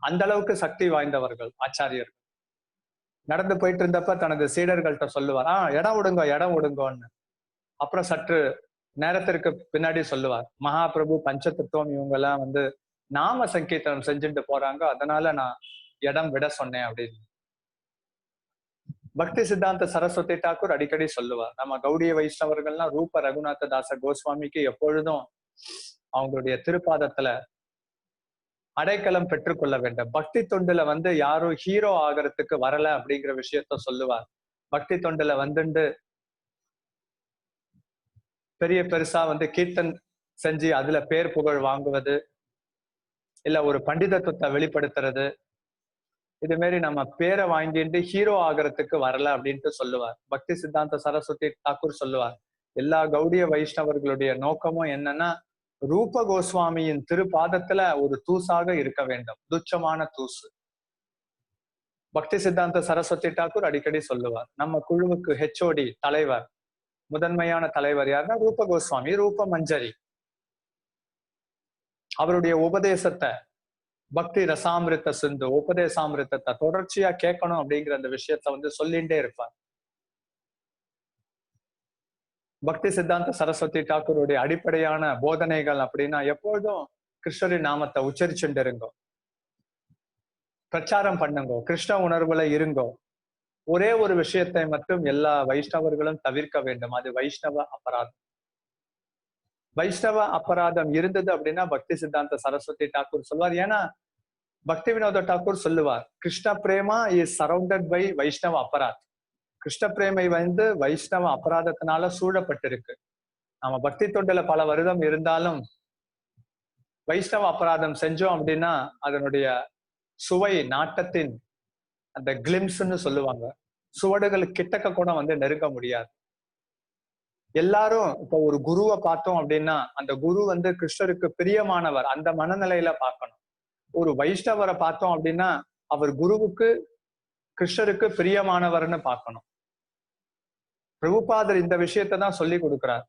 அந்த அளவுக்கு சக்தி வாய்ந்தவர்கள் ஆச்சாரியர்கள். நடந்து போயிட்டு இருந்தப்ப தனது சீடர்கள்ட்ட சொல்லுவார், இடம் விடுங்க இடம் விடுங்கன்னு. அப்புறம் சற்று நேரத்திற்கு பின்னாடி சொல்லுவார், மகாபிரபு பஞ்சதத்துவம் இவங்க எல்லாம் வந்து நாம சங்கீர்த்தனம் செஞ்சுட்டு போறாங்க, அதனால நான் இடம் விட சொன்னேன் அப்படின்னு. பக்தி சித்தாந்த சரஸ்வதி தாக்கூர் அடிக்கடி சொல்லுவார், நம்ம கௌடிய வைஷ்ணவர்கள்லாம் ரூப ரகுநாத தாச கோஸ்வாமிக்கு எப்பொழுதும் அவங்களுடைய திருப்பாதத்துல அடைக்கலம் பெற்றுக்கொள்ள வேண்டும். பக்தி தொண்டுல வந்து யாரும் ஹீரோ ஆகிறதுக்கு வரல அப்படிங்கிற விஷயத்த சொல்லுவார். பக்தி தொண்டுல வந்துட்டு பெரிய பெருசா வந்து கீர்த்தன் செஞ்சு அதுல பேர் புகழ் வாங்குவது, இல்ல ஒரு பண்டிதத்துவத்தை வெளிப்படுத்துறது, இது மாதிரி நம்ம பேரை வாங்கிட்டு ஹீரோ ஆகிறதுக்கு வரல அப்படின்ட்டு சொல்லுவார். பக்தி சித்தாந்த சரஸ்வதி தாக்கூர் சொல்லுவார், எல்லா கௌடிய வைஷ்ணவர்களுடைய நோக்கமும் என்னன்னா ரூப கோஸ்வாமியின் திருப்பாதத்துல ஒரு தூசாக இருக்க வேண்டும், துச்சமான தூசு. பக்தி சித்தாந்த சரஸ்வதி தாக்கூர் அடிக்கடி சொல்லுவார், நம்ம குழுவுக்கு ஹெச்ஓடி தலைவர், முதன்மையான தலைவர் யாருன்னா ரூப கோஸ்வாமி, ரூப மஞ்சரி. அவருடைய உபதேசத்தை பக்தி ரசாமிருத்த சிந்து உபதேசாமிருத்தத்தை தொடர்ச்சியா கேட்கணும் அப்படிங்கிற அந்த விஷயத்த வந்து சொல்லிட்டே இருப்பார். பக்தி சித்தாந்த சரஸ்வதி தாக்கூருடைய அடிப்படையான போதனைகள் அப்படின்னா எப்பொழுதும் கிருஷ்ணரின் நாமத்தை உச்சரிச்சுட்டு இருங்கோ, பிரச்சாரம் பண்ணுங்கோ, கிருஷ்ண உணர்வுல இருங்கோ. ஒரே ஒரு விஷயத்தை மட்டும் எல்லா வைஷ்ணவர்களும் தவிர்க்க வேண்டும், அது வைஷ்ணவ அபராதம். வைஷ்ணவ அபராதம் இருந்தது அப்படின்னா பக்தி சித்தாந்த சரஸ்வதி தாக்கூர் சொல்வார். ஏன்னா பக்தி வினோத தாக்கூர் சொல்லுவார், கிருஷ்ண பிரேமா இஸ் சரௌண்டட் பை வைஷ்ணவ அபராத். கிருஷ்ண பிரேமை வந்து வைஷ்ணவ அபராதத்தினால சூழப்பட்டிருக்கு. நம்ம பக்தி தொண்டுல பல வருடம் இருந்தாலும் வைஷ்ணவ அபராதம் செஞ்சோம் அப்படின்னா அதனுடைய சுவை நாட்டத்தின் அந்த கிளிம்ஸ்ன்னு சொல்லுவாங்க, சுவடுகள் கிட்டக்க கூட வந்து நெருங்க முடியாது. எல்லாரும் இப்ப ஒரு குருவை பார்த்தோம் அப்படின்னா அந்த குரு வந்து கிருஷ்ணருக்கு பிரியமானவர், அந்த மனநிலையில பார்க்கணும். ஒரு வைஷ்ணவரை பார்த்தோம் அப்படின்னா அவர் குருவுக்கு கிருஷ்ணருக்கு பிரியமானவர்னு பார்க்கணும். பிரபுபாதர் இந்த விஷயத்தை தான் சொல்லி கொடுக்கிறார்.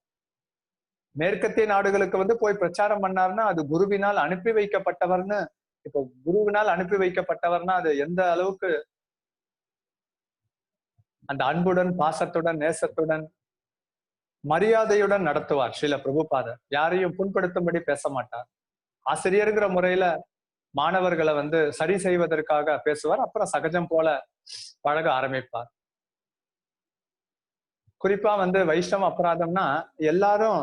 மேற்கத்திய நாடுகளுக்கு வந்து போய் பிரச்சாரம் பண்ணார்னா அது குருவினால் அனுப்பி வைக்கப்பட்டவர்னு. இப்போ குருவினால் அனுப்பி வைக்கப்பட்டவர்னா அது எந்த அளவுக்கு அந்த அன்புடன் பாசத்துடன் நேசத்துடன் மரியாதையுடன் நடத்துவார் ஸ்ரீல பிரபுபாதர். யாரையும் புண்படுத்தும்படி பேச மாட்டார். ஆசிரியருங்கிற முறையில மாணவர்களை வந்து சரி செய்வதற்காக பேசுவார், அப்புறம் சகஜம் போல பழக ஆரம்பிப்பார். குறிப்பா வந்து வைஷ்ணவ அபராதம்னா எல்லாரும்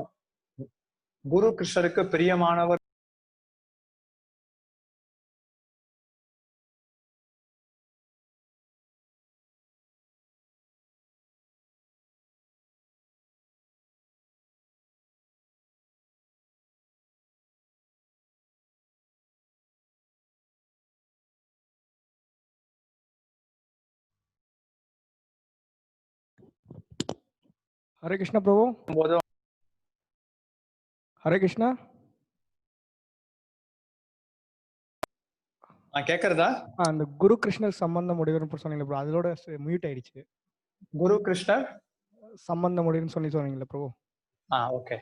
குரு கிருஷ்ணருக்கு பிரியமானவர். ஹரே கிருஷ்ணா பிரபு. போதும் ஹரே கிருஷ்ணா. கேக்குறதா? அந்த குரு கிருஷ்ணர் சம்பந்தம் முடிவுன்னு சொன்னீங்க ப்ரோ, அதோட மியூட் ஆயிடுச்சு. குரு கிருஷ்ணர் சம்பந்தம் முடிவுன்னு சொன்னீங்களா பிரபு? ஓகே.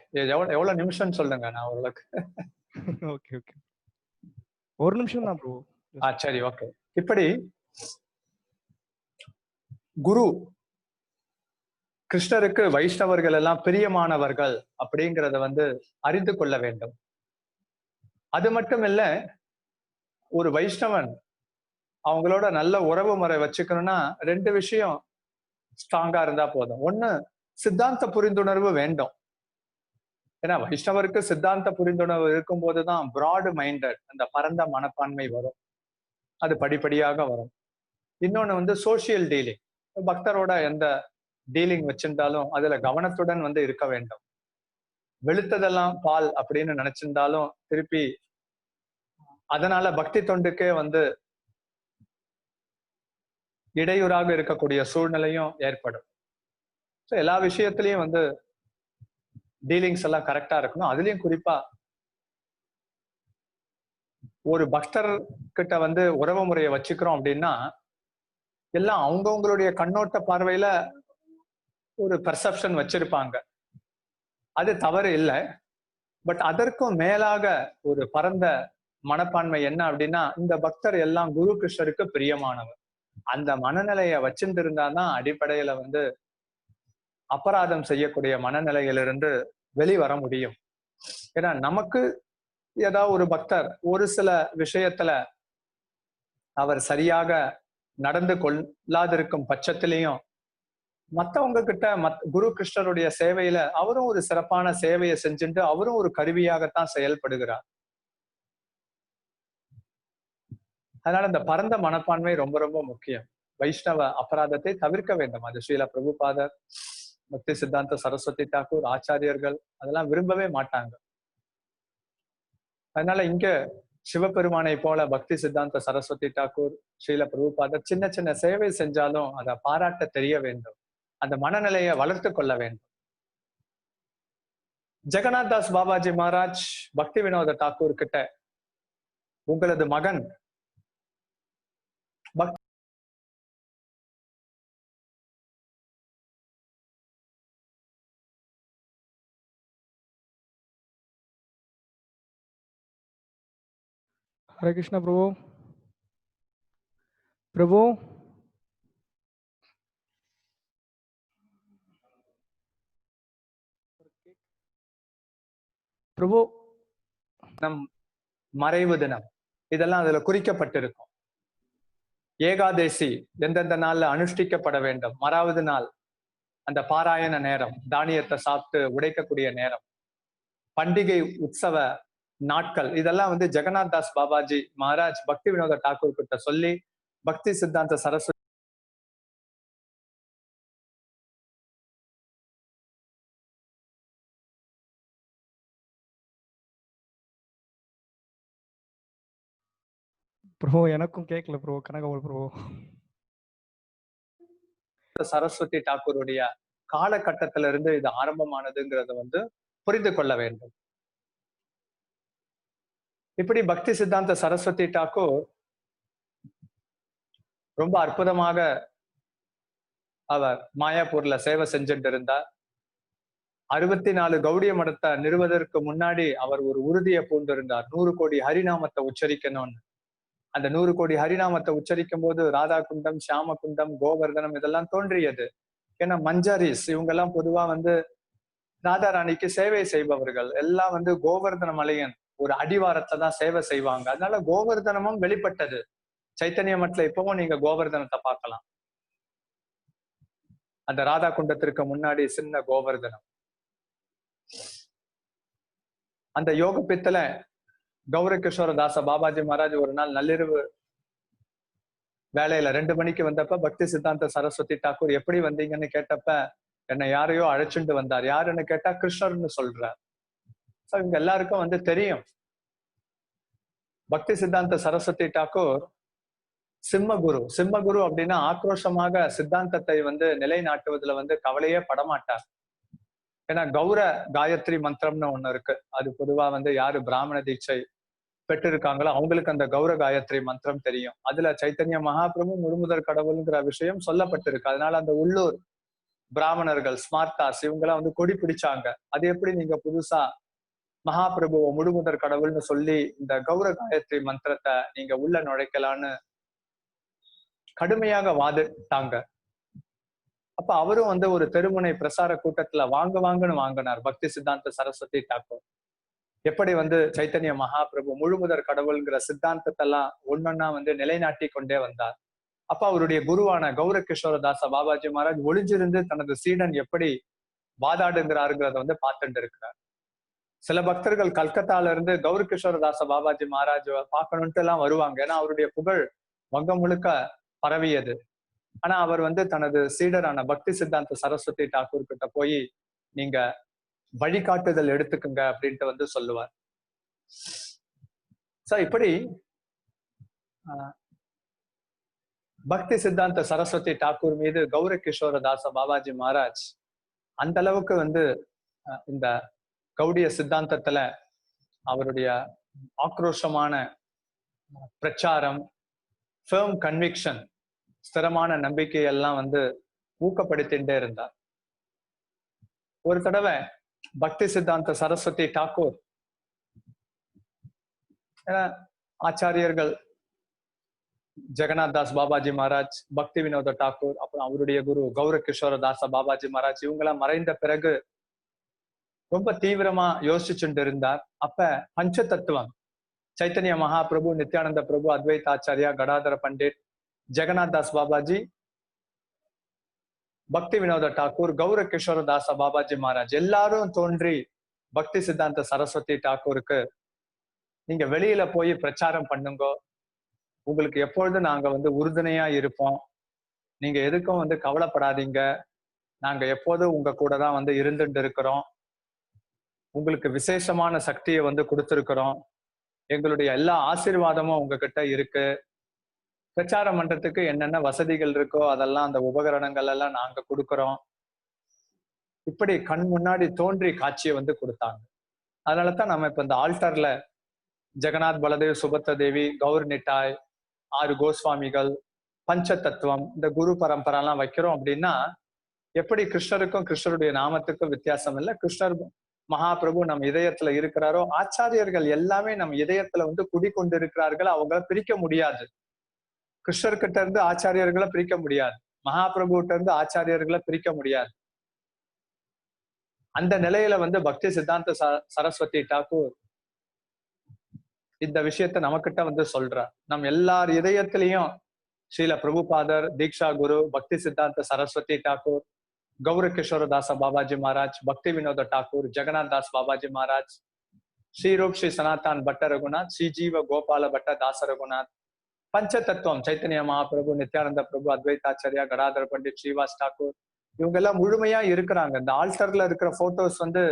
எவ்வளவு நிமிஷம் சொல்லுங்க, நான் ஓரளவுக்கு. ஓகே ஓகே, ஒரு நிமிஷம் தான் ப்ரோ. சரி, ஓகே. இப்படி குரு கிருஷ்ணருக்கு வைஷ்ணவர்கள் எல்லாம் பிரியமானவர்கள் அப்படிங்கிறத வந்து அறிந்து கொள்ள வேண்டும். அது மட்டும் இல்ல, ஒரு வைஷ்ணவன் அவங்களோட நல்ல உறவு முறை வச்சுக்கணும்னா 2 விஷயம் ஸ்ட்ராங்கா இருந்தா போதும். ஒண்ணு, சித்தாந்த புரிந்துணர்வு வேண்டும். ஏன்னா வைஷ்ணவருக்கு சித்தாந்த புரிந்துணர்வு இருக்கும் போதுதான் பிராட் மைண்டட், அந்த பரந்த மனப்பான்மை வரும். அது படிப்படியாக வரும். இன்னொன்னு வந்து சோசியல் டீலிங். பக்தரோட எந்த டீலிங் வச்சிருந்தாலும் அதுல கவனத்துடன் வந்து இருக்க வேண்டும். வெளுத்ததெல்லாம் பால் அப்படின்னு நினைச்சிருந்தாலும் திருப்பி அதனால பக்தி தொண்டுக்கே வந்து இடையூறாக இருக்கக்கூடிய சூழ்நிலையும் ஏற்படும். எல்லா விஷயத்திலயும் வந்து டீலிங்ஸ் எல்லாம் கரெக்டா இருக்கணும். அதுலயும் குறிப்பா ஒரு பக்தர் கிட்ட வந்து உறவு முறையை வச்சுக்கிறோம் அப்படின்னா எல்லாம் அவங்கவுங்களுடைய கண்ணோட்ட பார்வையில ஒரு பெர்செப்ஷன் வச்சிருப்பாங்க. அது தவறு இல்லை. பட் அதற்கும் மேலாக ஒரு பரந்த மனப்பான்மை என்ன அப்படின்னா, இந்த பக்தர் எல்லாம் குரு கிருஷ்ணருக்கு பிரியமானவர். அந்த மனநிலையை வச்சிருந்திருந்தாதான் அடிப்படையில வந்து அபராதம் செய்யக்கூடிய மனநிலையிலிருந்து வெளிவர முடியும். ஏன்னா நமக்கு ஏதாவது ஒரு பக்தர் ஒரு சில விஷயத்துல அவர் சரியாக நடந்து கொள்ளாதிருக்கும் பட்சத்திலையும் மத்தவங்க கிட்ட குரு கிருஷ்ணருடைய சேவையில அவரும் ஒரு சிறப்பான சேவையை செஞ்சுட்டு அவரும் ஒரு கருவியாகத்தான் செயல்படுகிறார். அதனால இந்த பரந்த மனப்பான்மை ரொம்ப ரொம்ப முக்கியம். வைஷ்ணவ அபராதத்தை தவிர்க்க வேண்டும். அது ஸ்ரீல பிரபுபாதர், பக்தி சித்தாந்த சரஸ்வதி தாக்கூர், ஆச்சாரியர்கள் அதெல்லாம் விரும்பவே மாட்டாங்க. அதனால இங்க சிவபெருமானை போல பக்தி சித்தாந்த சரஸ்வதி தாக்கூர், ஸ்ரீல பிரபுபாதர் சின்ன சின்ன சேவை செஞ்சாலும் அதை பாராட்ட தெரிய வேண்டும். அந்த மனநிலையை வளர்த்து கொள்ள வேண்டும். ஜெகநாத் தாஸ் பாபாஜி மகாராஜ் பக்தி வினோத தாக்கூர் கிட்ட, உங்களது மகன் हरे कृष्णा प्रभु। प्रभु प्रभु நம் மறைவு தினம் இதெல்லாம் அதுல குறிக்கப்பட்டிருக்கும். ஏகாதேசி எந்தெந்த நாள்ல அனுஷ்டிக்கப்பட வேண்டும், மறாவது நாள் அந்த பாராயண நேரம், தானியத்தை சாப்பிட்டு உடைக்கக்கூடிய நேரம், பண்டிகை உற்சவ நாட்கள், இதெல்லாம் வந்து ஜெகநாத் தாஸ் பாபாஜி மகாராஜ் பக்தி வினோத தாக்கூர் கிட்ட சொல்லி பக்தி சித்தாந்த சரஸ்வதி प्रभु எனக்கும் கேட்கல ப்ரோ, கனகவல் ப்ரோ. சரஸ்வதி தாக்கூருடைய காலகட்டத்திலிருந்து இது ஆரம்பமானதுங்கிறத வந்து புரிந்து கொள்ள வேண்டும். இப்படி பக்தி சித்தாந்த சரஸ்வதி தாக்கூர் ரொம்ப அற்புதமாக அவர் மாயாப்பூர்ல சேவை செஞ்சுட்டு இருந்தார். 64 கௌடிய மடத்தை நிறுவதற்கு முன்னாடி அவர் ஒரு உறுதியை பூண்டிருந்தார், 100 கோடி ஹரிநாமத்தை உச்சரிக்கணும்னு. அந்த 100 கோடி ஹரிநாமத்தை உச்சரிக்கும் போது ராதா குண்டம், சியாம குண்டம், கோவர்தனம் இதெல்லாம் தோன்றியது. ஏன்னா மஞ்சாரிஸ் இவங்க எல்லாம் பொதுவா வந்து ராதா ராணிக்கு சேவை செய்பவர்கள் எல்லாம் வந்து கோவர்தன மலையன் ஒரு அடிவாரத்தை தான் சேவை செய்வாங்க. அதனால கோவர்தனமும் வெளிப்பட்டது. சைத்தன்ய மठல இப்பவும் நீங்க கோவர்தனத்தை பார்க்கலாம். அந்த ராதா குண்டத்திற்கு முன்னாடி சின்ன கோவர்தனம். அந்த யோக பித்தல கௌரகிஷோர தாச பாபாஜி மகாராஜ் ஒரு நாள் நள்ளிரவு வேலையில 2 மணிக்கு வந்தப்ப பக்தி சித்தாந்த சரஸ்வதி தாக்கூர் எப்படி வந்தீங்கன்னு கேட்டப்ப, என்னை யாரையோ அழைச்சுட்டு வந்தார். யாருன்னு கேட்டா கிருஷ்ணர்னு சொல்றார். இவங்க எல்லாருக்கும் வந்து தெரியும் பக்தி சித்தாந்த சரஸ்வதி தாக்கூர் சிம்மகுரு. சிம்மகுரு அப்படின்னா ஆக்ரோஷமாக சித்தாந்தத்தை வந்து நிலைநாட்டுவதுல வந்து கவலையே படமாட்டார். ஏன்னா கௌர காயத்ரி மந்திரம்னு ஒண்ணு இருக்கு. அது பொதுவா வந்து யாரு பிராமண தீட்சை பெற்றிருக்காங்களோ அவங்களுக்கு அந்த கௌர காயத்ரி மந்திரம் தெரியும். அதுல சைத்தன்ய மகாபிரபு முழுமுதற் கடவுள்ங்கிற விஷயம் சொல்லப்பட்டிருக்கு. அதனால அந்த உள்ளூர் பிராமணர்கள், ஸ்மார்த்தாஸ் இவங்கெல்லாம் வந்து கொடி பிடிச்சாங்க. அது எப்படி நீங்க புதுசா மகாபிரபுவை முழுமுதற் கடவுள்னு சொல்லி இந்த கௌர காயத்ரி மந்திரத்தை நீங்க உள்ள நுழைக்கலான்னு கடுமையாக வாதிட்டாங்க. அப்ப அவரும் வந்து ஒரு தெருமுனை பிரசார கூட்டத்துல வாங்கன்னு வாங்கினார் பக்தி சித்தாந்த சரஸ்வதி தாக்கூர். எப்படி வந்து சைத்தன்ய மகாபிரபு முழுமுதற் கடவுள்ங்கிற சித்தாந்தத்தெல்லாம் ஒன்னொன்னா வந்து நிலைநாட்டி கொண்டே வந்தார். அப்ப அவருடைய குருவான கௌர கிஷோரதாச பாபாஜி மகாராஜ் ஒளிஞ்சிருந்து தனது சீடன் எப்படி வாதாடுங்கிறாருங்கிறத வந்து பார்த்துட்டு இருக்கிறார். சில பக்தர்கள் கல்கத்தால இருந்து கௌர கிஷோரதாச பாபாஜி மகாராஜ் பார்க்கணும்ட்டு எல்லாம் வருவாங்க. ஏன்னா அவருடைய புகழ் வங்கம் முழுக்க பரவியது. ஆனா அவர் வந்து தனது சீடரான பக்தி சித்தாந்த சரஸ்வதி தாக்கூர் கிட்ட போய் நீங்க வழிகாட்டுதல் எடுத்துக்குங்க அப்படின்ட்டு வந்து சொல்லுவார். இப்படி பக்தி சித்தாந்த சரஸ்வதி தாக்கூர் மீது கௌர கிஷோரதாச பாபாஜி மகாராஜ் அந்த அளவுக்கு வந்து இந்த கௌடிய சித்தாந்தத்துல அவருடைய ஆக்ரோஷமான பிரச்சாரம், ஃபேர்ம் கன்விக்ஷன், ஸ்திரமான நம்பிக்கை எல்லாம் வந்து ஊக்கப்படுத்திட்டே இருந்தார். ஒரு தடவை பக்தி சித்தாந்த சரஸ்வதி தாக்கூர் ஆச்சாரியர்கள் ஜெகநாத் தாஸ் பாபாஜி மகாராஜ், பக்தி வினோத தாக்கூர், அப்புறம் அவருடைய குரு கௌர கிஷோரதாச பாபாஜி மகாராஜ் இவங்கெல்லாம் மறைந்த பிறகு ரொம்ப தீவிரமா யோசிச்சுட்டு இருந்தார். அப்ப பஞ்ச தத்துவம் சைத்தன்ய மகாபிரபு, நித்யானந்த பிரபு, அத்வைத் ஆச்சாரியா, கடாதர பண்டிட், ஜெகநாத் தாஸ் பாபாஜி, பக்தி வினோத தாக்கூர், கௌர கிஷோரதாச பாபாஜி மகாராஜ் எல்லாரும் தோன்றி பக்தி சித்தாந்த சரஸ்வதி தாக்கூருக்கு நீங்க வெளியில போய் பிரச்சாரம் பண்ணுங்க, உங்களுக்கு எப்பொழுதும் நாங்க வந்து உறுதுணையா இருப்போம், நீங்க எதுக்கும் வந்து கவலைப்படாதீங்க, நாங்க எப்போதும் உங்க கூட தான் வந்து இருந்துட்டு இருக்கிறோம், உங்களுக்கு விசேஷமான சக்தியை வந்து கொடுத்திருக்கிறோம், எங்களுடைய எல்லா ஆசீர்வாதமும் உங்ககிட்ட இருக்கு, பிரச்சாரம் பண்றதுக்கு என்னென்ன வசதிகள் இருக்கோ அதெல்லாம் அந்த உபகரணங்கள் எல்லாம் நாங்க கொடுக்கிறோம். இப்படி கண் முன்னாடி தோன்றி காட்சியை வந்து கொடுத்தாங்க. அதனாலதான் நம்ம இப்ப இந்த ஆல்டர்ல ஜெகநாத் பலதேவ், சுபத்ர தேவி, கௌர் நிட்டாய், 6 கோஸ்வாமிகள், பஞ்ச தத்துவம், இந்த குரு பரம்பரெல்லாம் வைக்கிறோம். அப்படின்னா எப்படி கிருஷ்ணருக்கும் கிருஷ்ணருடைய நாமத்துக்கும் வித்தியாசம் இல்லை, கிருஷ்ணர் மகாபிரபு நம்ம இதயத்துல இருக்கிறாரோ ஆச்சாரியர்கள் எல்லாமே நம்ம இதயத்துல வந்து குடிக்கொண்டு இருக்கிறார்கள். அவங்கள பிரிக்க முடியாது. கிருஷ்ணர்கிட்ட இருந்து ஆச்சாரியர்களை பிரிக்க முடியாது, மகாபிரபுகிட்ட இருந்து ஆச்சாரியர்களை பிரிக்க முடியாது. அந்த நிலையில வந்து பக்தி சித்தாந்த சரஸ்வதி தாக்கூர் இந்த விஷயத்த நமக்கிட்ட வந்து சொல்றார். நம் எல்லார் இதயத்திலையும் ஸ்ரீல பிரபுபாதர், தீக்ஷா குரு, பக்தி சித்தாந்த சரஸ்வதி தாக்கூர், கௌர கிஷோரதாச பாபாஜி மகாராஜ், பக்தி வினோத தாக்கூர், ஜெகநாத் தாஸ் பாபாஜி மகாராஜ், ஸ்ரீரூப் ஸ்ரீ சனாதான் பட்ட ரகுநாத், ஸ்ரீ ஜீவ கோபால பட்ட தாச ரகுநாத், பஞ்ச தத்துவம் சைத்தன்ய மகாபிரபு, நித்யானந்த பிரபு, அத்வைதாச்சாரியா, கடாதர பண்டிட், ஸ்ரீவாஸ் தாக்கூர் இவங்க எல்லாம் முழுமையா இருக்கிறாங்க. இந்த ஆல்டர்ல இருக்கிற போட்டோஸ் வந்து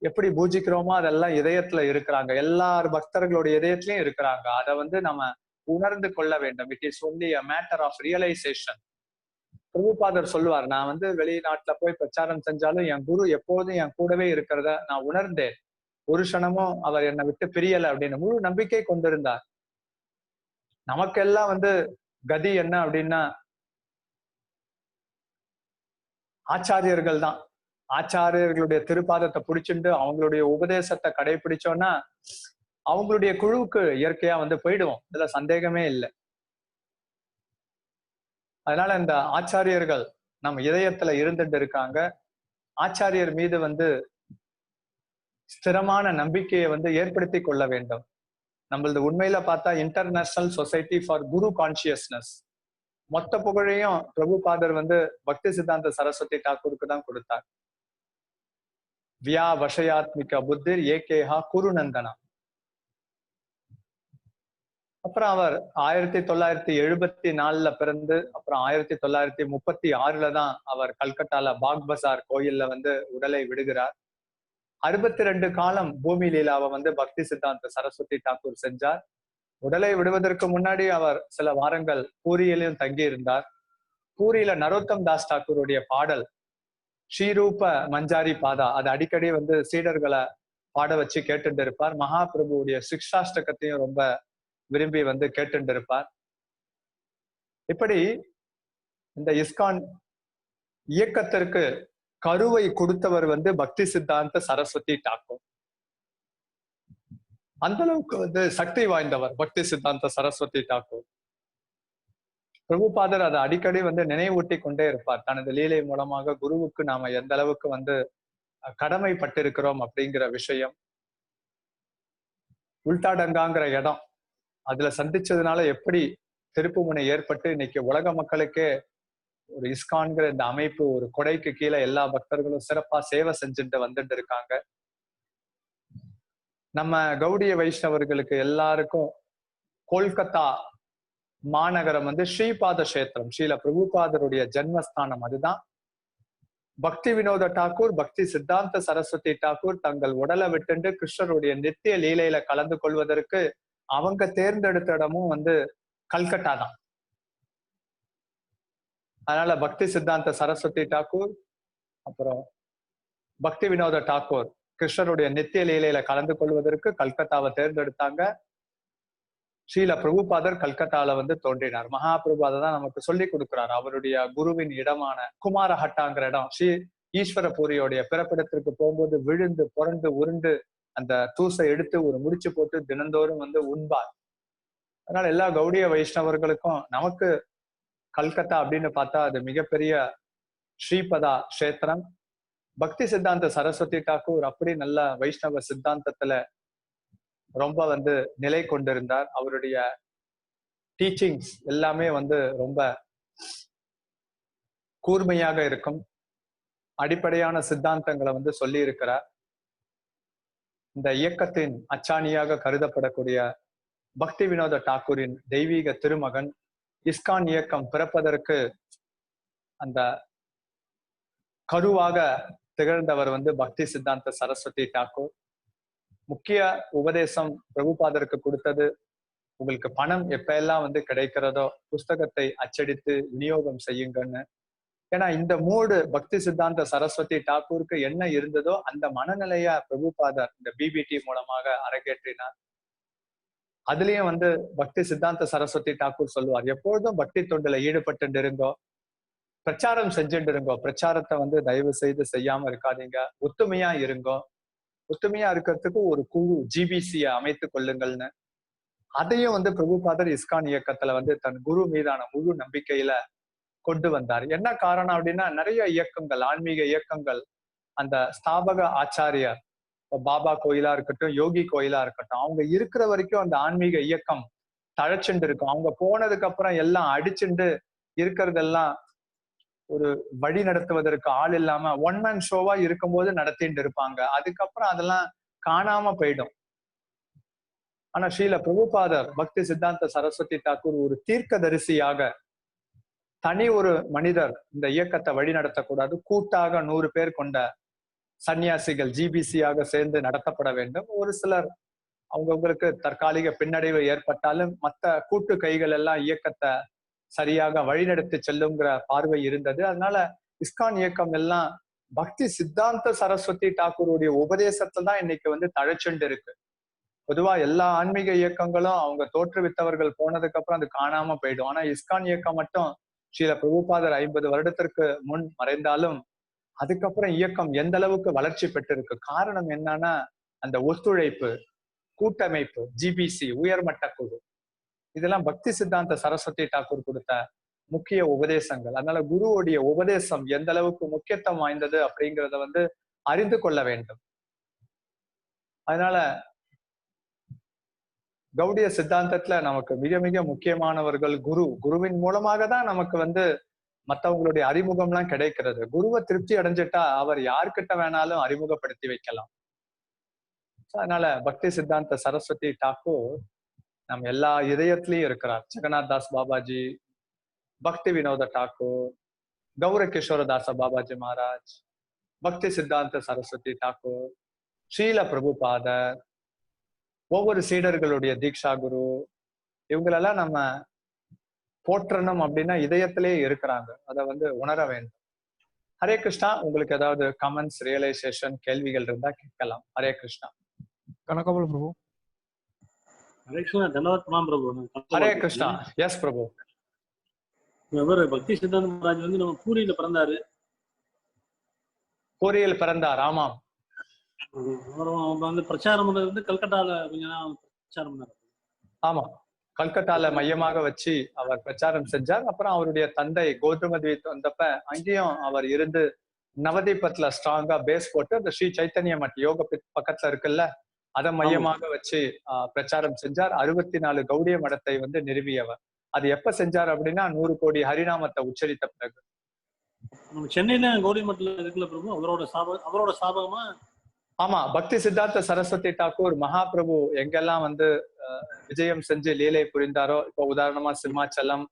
எப்படி பூஜிக்கிறோமோ அதெல்லாம் இதயத்துல இருக்கிறாங்க, எல்லார் பக்தர்களுடைய இதயத்திலயும் இருக்கிறாங்க. அதை வந்து நம்ம உணர்ந்து கொள்ள வேண்டும். It is only a matter of realization. பிரபுபாதர் சொல்லுவார், நான் வந்து வெளிநாட்டுல போய் பிரச்சாரம் செஞ்சாலும் என் குரு எப்போதும் என் கூடவே இருக்கிறத நான் உணர்ந்தேன், ஒரு க்ஷணமும் அவர் என்னை விட்டு பிரியல அப்படின்னு முழு நம்பிக்கை கொண்டிருந்தார். நமக்கெல்லாம் வந்து கதி என்ன அப்படின்னா ஆச்சாரியர்கள் தான். ஆச்சாரியர்களுடைய திருப்பாதத்தை பிடிச்சிட்டு அவங்களுடைய உபதேசத்தை கடைபிடிச்சோம்னா அவங்களுடைய குழுவுக்கு இயற்கையா வந்து போயிடுவோம், இதுல சந்தேகமே இல்லை. அதனால இந்த ஆச்சாரியர்கள் நம்ம இதயத்துல இருந்துட்டு இருக்காங்க. ஆச்சாரியர் மீது வந்து ஸ்திரமான நம்பிக்கையை வந்து ஏற்படுத்தி கொள்ள வேண்டும். நம்மளது உண்மையில பார்த்தா international society for Guru consciousness மொத்த புகழையும் பிரபுபாதர் வந்து பக்தி சித்தாந்த சரஸ்வதி தாக்கூருக்கு தான் கொடுத்தார். வியா வஷயாத்மிக புத்திர் ஏகேஹா குருநந்தனா. அப்புறம் அவர் 1974 பிறந்து அப்புறம் 1936 தான் அவர் கல்கட்டால பாக் பசார் கோயில்ல வந்து உடலை விடுகிறார். 62 காலம் பூமி லீலாவை வந்து பக்தி சித்தாந்த சரஸ்வதி தாக்கூர் செஞ்சார். உடலை விடுவதற்கு முன்னாடி அவர் சில வாரங்கள் பூரியிலும் தங்கி இருந்தார். பூரியில நரோத்தம் தாஸ் தாக்கூருடைய பாடல் ஸ்ரீரூப மஞ்சாரி பாதா அது அடிக்கடி வந்து சீடர்களை பாட வச்சு கேட்டுட்டு இருப்பார். மகாபிரபுடைய சிக்ஷாஷ்டகத்தையும் ரொம்ப விரும்பி வந்து கேட்டுட்டு இருப்பார். இப்படி இந்த இஸ்கான் இயக்கத்திற்கு கருவை கொடுத்தவர் வந்து பக்தி சித்தாந்த சரஸ்வதி தாக்கூர். அந்த அளவுக்கு வந்து சக்தி வாய்ந்தவர் பக்தி சித்தாந்த சரஸ்வதி தாக்கூர். பிரபுபாதர் அதை அடிக்கடி வந்து நினைவூட்டி கொண்டே இருப்பார். தனது லீலை மூலமாக குருவுக்கு நாம எந்த அளவுக்கு வந்து கடமைப்பட்டிருக்கிறோம் அப்படிங்கிற விஷயம். உல்டாடங்காங்கிற இடம் அதுல சந்திச்சதுனால எப்படி திருப்பு முனை ஏற்பட்டு இன்னைக்கு உலக மக்களுக்கே ஒரு இஸ்கான்கிற இந்த அமைப்பு ஒரு கொடைக்கு கீழே எல்லா பக்தர்களும் சிறப்பா சேவை செஞ்சுட்டு வந்துட்டு இருக்காங்க. நம்ம கௌடிய வைஷ்ணவர்களுக்கு எல்லாருக்கும் கொல்கத்தா மாநகரம் வந்து ஸ்ரீபாத கஷேத்திரம், ஸ்ரீல பிரபுபாதருடைய ஜென்மஸ்தானம். அதுதான் பக்தி வினோத டாக்கூர், பக்தி சித்தாந்த சரஸ்வதி டாக்கூர் தங்கள் உடலை விட்டுண்டு கிருஷ்ணருடைய நித்திய லீலையில கலந்து கொள்வதற்கு அவங்க தேர்ந்தெடுத்த இடமும் வந்து கல்கட்டா தான். அதனால பக்தி சித்தாந்த சரஸ்வதி டாக்கூர் அப்புறம் பக்தி வினோத டாக்கூர் கிருஷ்ணருடைய நித்திய லீலையில கலந்து கொள்வதற்கு கல்கத்தாவை தேர்ந்தெடுத்தாங்க. ஸ்ரீல பிரபுபாதர் கல்கத்தால வந்து தோன்றினார். மகா பிரபுபாதர் தான் நமக்கு சொல்லி கொடுக்கிறார். அவருடைய குருவின் இடமான குமாரஹட்டாங்கிற இடம், ஸ்ரீ ஈஸ்வரபூரியோடைய பிறப்பிடத்திற்கு போகும்போது விழுந்து புரண்டு உருண்டு அந்த தூசை எடுத்து ஒரு முடிச்சு போட்டு தினந்தோறும் வந்து உண்பார். அதனால எல்லா கௌடிய வைஷ்ணவர்களுக்கும் நமக்கு கல்கத்தா அப்படின்னு பார்த்தா அது மிகப்பெரிய ஸ்ரீபதா கஷேத்திரம். பக்தி சித்தாந்த சரஸ்வதி டாக்கூர் அப்படி நல்ல வைஷ்ணவ சித்தாந்தத்துல ரொம்ப வந்து நிலை கொண்டிருந்தார். அவருடைய டீச்சிங்ஸ் எல்லாமே வந்து ரொம்ப கூர்மையாக இருக்கும். அடிப்படையான சித்தாந்தங்களை வந்து சொல்லி இருக்கிறார். இந்த இயக்கத்தின் அச்சாணியாக கருதப்படக்கூடிய பக்தி வினோத டாக்கூரின் தெய்வீக திருமகன், இஸ்கான் இயக்கம் பிறப்பதற்கு அந்த கருவாக திகழ்ந்தவர் வந்து பக்தி சித்தாந்த சரஸ்வதி டாக்கூர். முக்கிய உபதேசம் பிரபுபாதருக்கு கொடுத்தது, உங்களுக்கு பணம் எப்ப எல்லாம் வந்து கிடைக்கிறதோ புஸ்தகத்தை அச்சடித்து விநியோகம் செய்யுங்கன்னு. ஏன்னா இந்த மூடு பக்தி சித்தாந்த சரஸ்வதி டாக்கூருக்கு என்ன இருந்ததோ அந்த மனநிலைய பிரபுபாதர் இந்த பிபிடி மூலமாக அரங்கேற்றினார். அதுலயும் வந்து பக்தி சித்தாந்த சரஸ்வதி டாக்கூர் சொல்லுவார், எப்பொழுதும் பக்தி தொண்டுல ஈடுபட்டு இருங்கோ, பிரச்சாரம் செஞ்சுட்டு இருங்கோ, பிரச்சாரத்தை வந்து தயவு செய்து செய்யாம இருக்காதீங்க, ஒத்துமையா இருங்கோ, ஒத்துமையா இருக்கிறதுக்கு ஒரு குழு ஜிபிசிய அமைத்துக் கொள்ளுங்கள்னு. அதையும் வந்து பிரபுபாதர் இஸ்கான் இயக்கத்துல வந்து தன் குரு மீதான முழு நம்பிக்கையில கொண்டு வந்தார். என்ன காரணம் அப்படின்னா, நிறைய இயக்கங்கள், ஆன்மீக இயக்கங்கள், அந்த ஸ்தாபக ஆச்சாரியார் பாபா கோயிலா இருக்கட்டும், யோகி கோயிலா இருக்கட்டும், அவங்க இருக்கிற வரைக்கும் அந்த ஆன்மீக இயக்கம் தழைச்சுண்டு இருக்கும். அவங்க போனதுக்கு அப்புறம் எல்லாம் அடிச்சுண்டு இருக்கிறதெல்லாம் ஒரு வழி நடத்துவதற்கு ஆள் இல்லாம ஒன் மேன் ஷோவா இருக்கும்போது நடத்திட்டு இருப்பாங்க. அதுக்கப்புறம் அதெல்லாம் காணாம போயிடும். ஆனா ஸ்ரீல பிரபுபாதர் பக்தி சித்தாந்த சரஸ்வதி டாக்கூர் ஒரு தீர்க்கதரிசியாக, தனி ஒரு மனிதர் இந்த இயக்கத்தை வழி நடத்தக்கூடாது, கூட்டாக 100 பேர் கொண்ட சன்னியாசிகள் ஜிபிசியாக சேர்ந்து நடத்தப்பட வேண்டும். ஒரு சிலர் அவங்களுக்கு தற்காலிக பின்னடைவு ஏற்பட்டாலும் மற்ற கூட்டு கைகள் எல்லாம் இயக்கத்தை சரியாக வழிநடத்தி செல்லுங்கிற பார்வை இருந்தது. அதனால இஸ்கான் இயக்கம் எல்லாம் பக்தி சித்தாந்த சரஸ்வதி டாக்கூருடைய உபதேசத்துல தான் இன்னைக்கு வந்து தழைச்சுண்டு இருக்கு. பொதுவா எல்லா ஆன்மீக இயக்கங்களும் அவங்க தோற்றுவித்தவர்கள் போனதுக்கு அப்புறம் அது காணாம போயிடும். ஆனா இஸ்கான் இயக்கம் மட்டும் ஸ்ரீல பிரபுபாதர் 50 வருடத்திற்கு முன் மறைந்தாலும் அதுக்கப்புறம் இயக்கம் எந்த அளவுக்கு வளர்ச்சி பெற்றிருக்கு. காரணம் என்னன்னா, அந்த ஒத்துழைப்பு, கூட்டமைப்பு, ஜிபிசி, உயர்மட்ட குழு, இதெல்லாம் பக்தி சித்தாந்த சரஸ்வதி டாக்கூர் கொடுத்த முக்கிய உபதேசங்கள். அதனால குருவுடைய உபதேசம் எந்த அளவுக்கு முக்கியத்துவம் வாய்ந்தது அப்படிங்கிறத வந்து அறிந்து கொள்ள வேண்டும். அதனால கௌடிய சித்தாந்தத்துல நமக்கு மிக மிக முக்கியமானவர்கள் குரு. குருவின் மூலமாக தான் நமக்கு வந்து மற்றவங்களுடைய அறிமுகம்லாம் கிடைக்கிறது. குருவை திருப்தி அடைஞ்சிட்டா அவர் யார்கிட்ட வேணாலும் அறிமுகப்படுத்தி வைக்கலாம். அதனால பக்தி சித்தாந்த சரஸ்வதி டாக்கூர் நம்ம எல்லா இதயத்திலையும் இருக்கிறார். ஜெகநாத் தாஸ் பாபாஜி, பக்தி வினோத டாக்கூர், கௌர கிஷோரதாச பாபாஜி மகாராஜ், பக்தி சித்தாந்த சரஸ்வதி டாக்கூர், ஸ்ரீல பிரபுபாதர், ஒவ்வொரு சீடர்களுடைய தீக்ஷா குரு, இவங்களெல்லாம் நம்ம போற்றணும் அப்படின்னா இதயத்திலேயே இருக்கிறாங்க. அதை வந்து உணர வேண்டும். ஹரே கிருஷ்ணா. உங்களுக்கு ஏதாவது கமெண்ட்ஸ், ரியலைசேஷன், கேள்விகள் இருந்தா கேட்கலாம். ஹரே கிருஷ்ணா. கனகபல் பிரபு. ஹரே கிருஷ்ணா. தன்யவாத் பிரபு. ஹரே கிருஷ்ணா. எஸ் பிரபு. இவர் பக்தி சித்தாந்த மகாராஜ் வந்து நம்ம பூரியில பிறந்தாரு. பூரியில் பிறந்தார். ஆமாம். அப்புறம் வந்து பிரச்சாரம் பண்ணது வந்து கல்கட்டால கொஞ்ச நாள் பிரச்சாரம் பண்ணாரு. ஆமா, கல்கத்தால மையமாக வச்சு அவர் பிரச்சாரம் செஞ்சார். அப்புறம் அவருடைய தந்தை கௌதமத்வீத் வந்தப்ப அங்கேயும் அவர் இருந்து நவதீபத்துல ஸ்ட்ராங்கா பேஸ் போட்டு அந்த ஸ்ரீ சைத்தன்ய மட் யோக பக்கத்துல இருக்குல்ல, அதை மையமாக வச்சு பிரச்சாரம் செஞ்சார். 64 கௌடிய மடத்தை வந்து நிறுவியவர். அது எப்ப செஞ்சார் அப்படின்னா 100 கோடி ஹரிநாமத்தை உச்சரித்த பிறகு. சென்னையில கௌடி மடத்துல இருக்குல்ல பிரபு, அவரோட ஸ்தாபகமா? ஆமா, பக்தி சித்தார்த்த சரஸ்வதி தாக்கூர் மகாபிரபு எங்கெல்லாம் வந்து விஜயம் செஞ்சு லீலை புரிந்தாரோ, இப்போ உதாரணமா சிம்மாச்சலம்,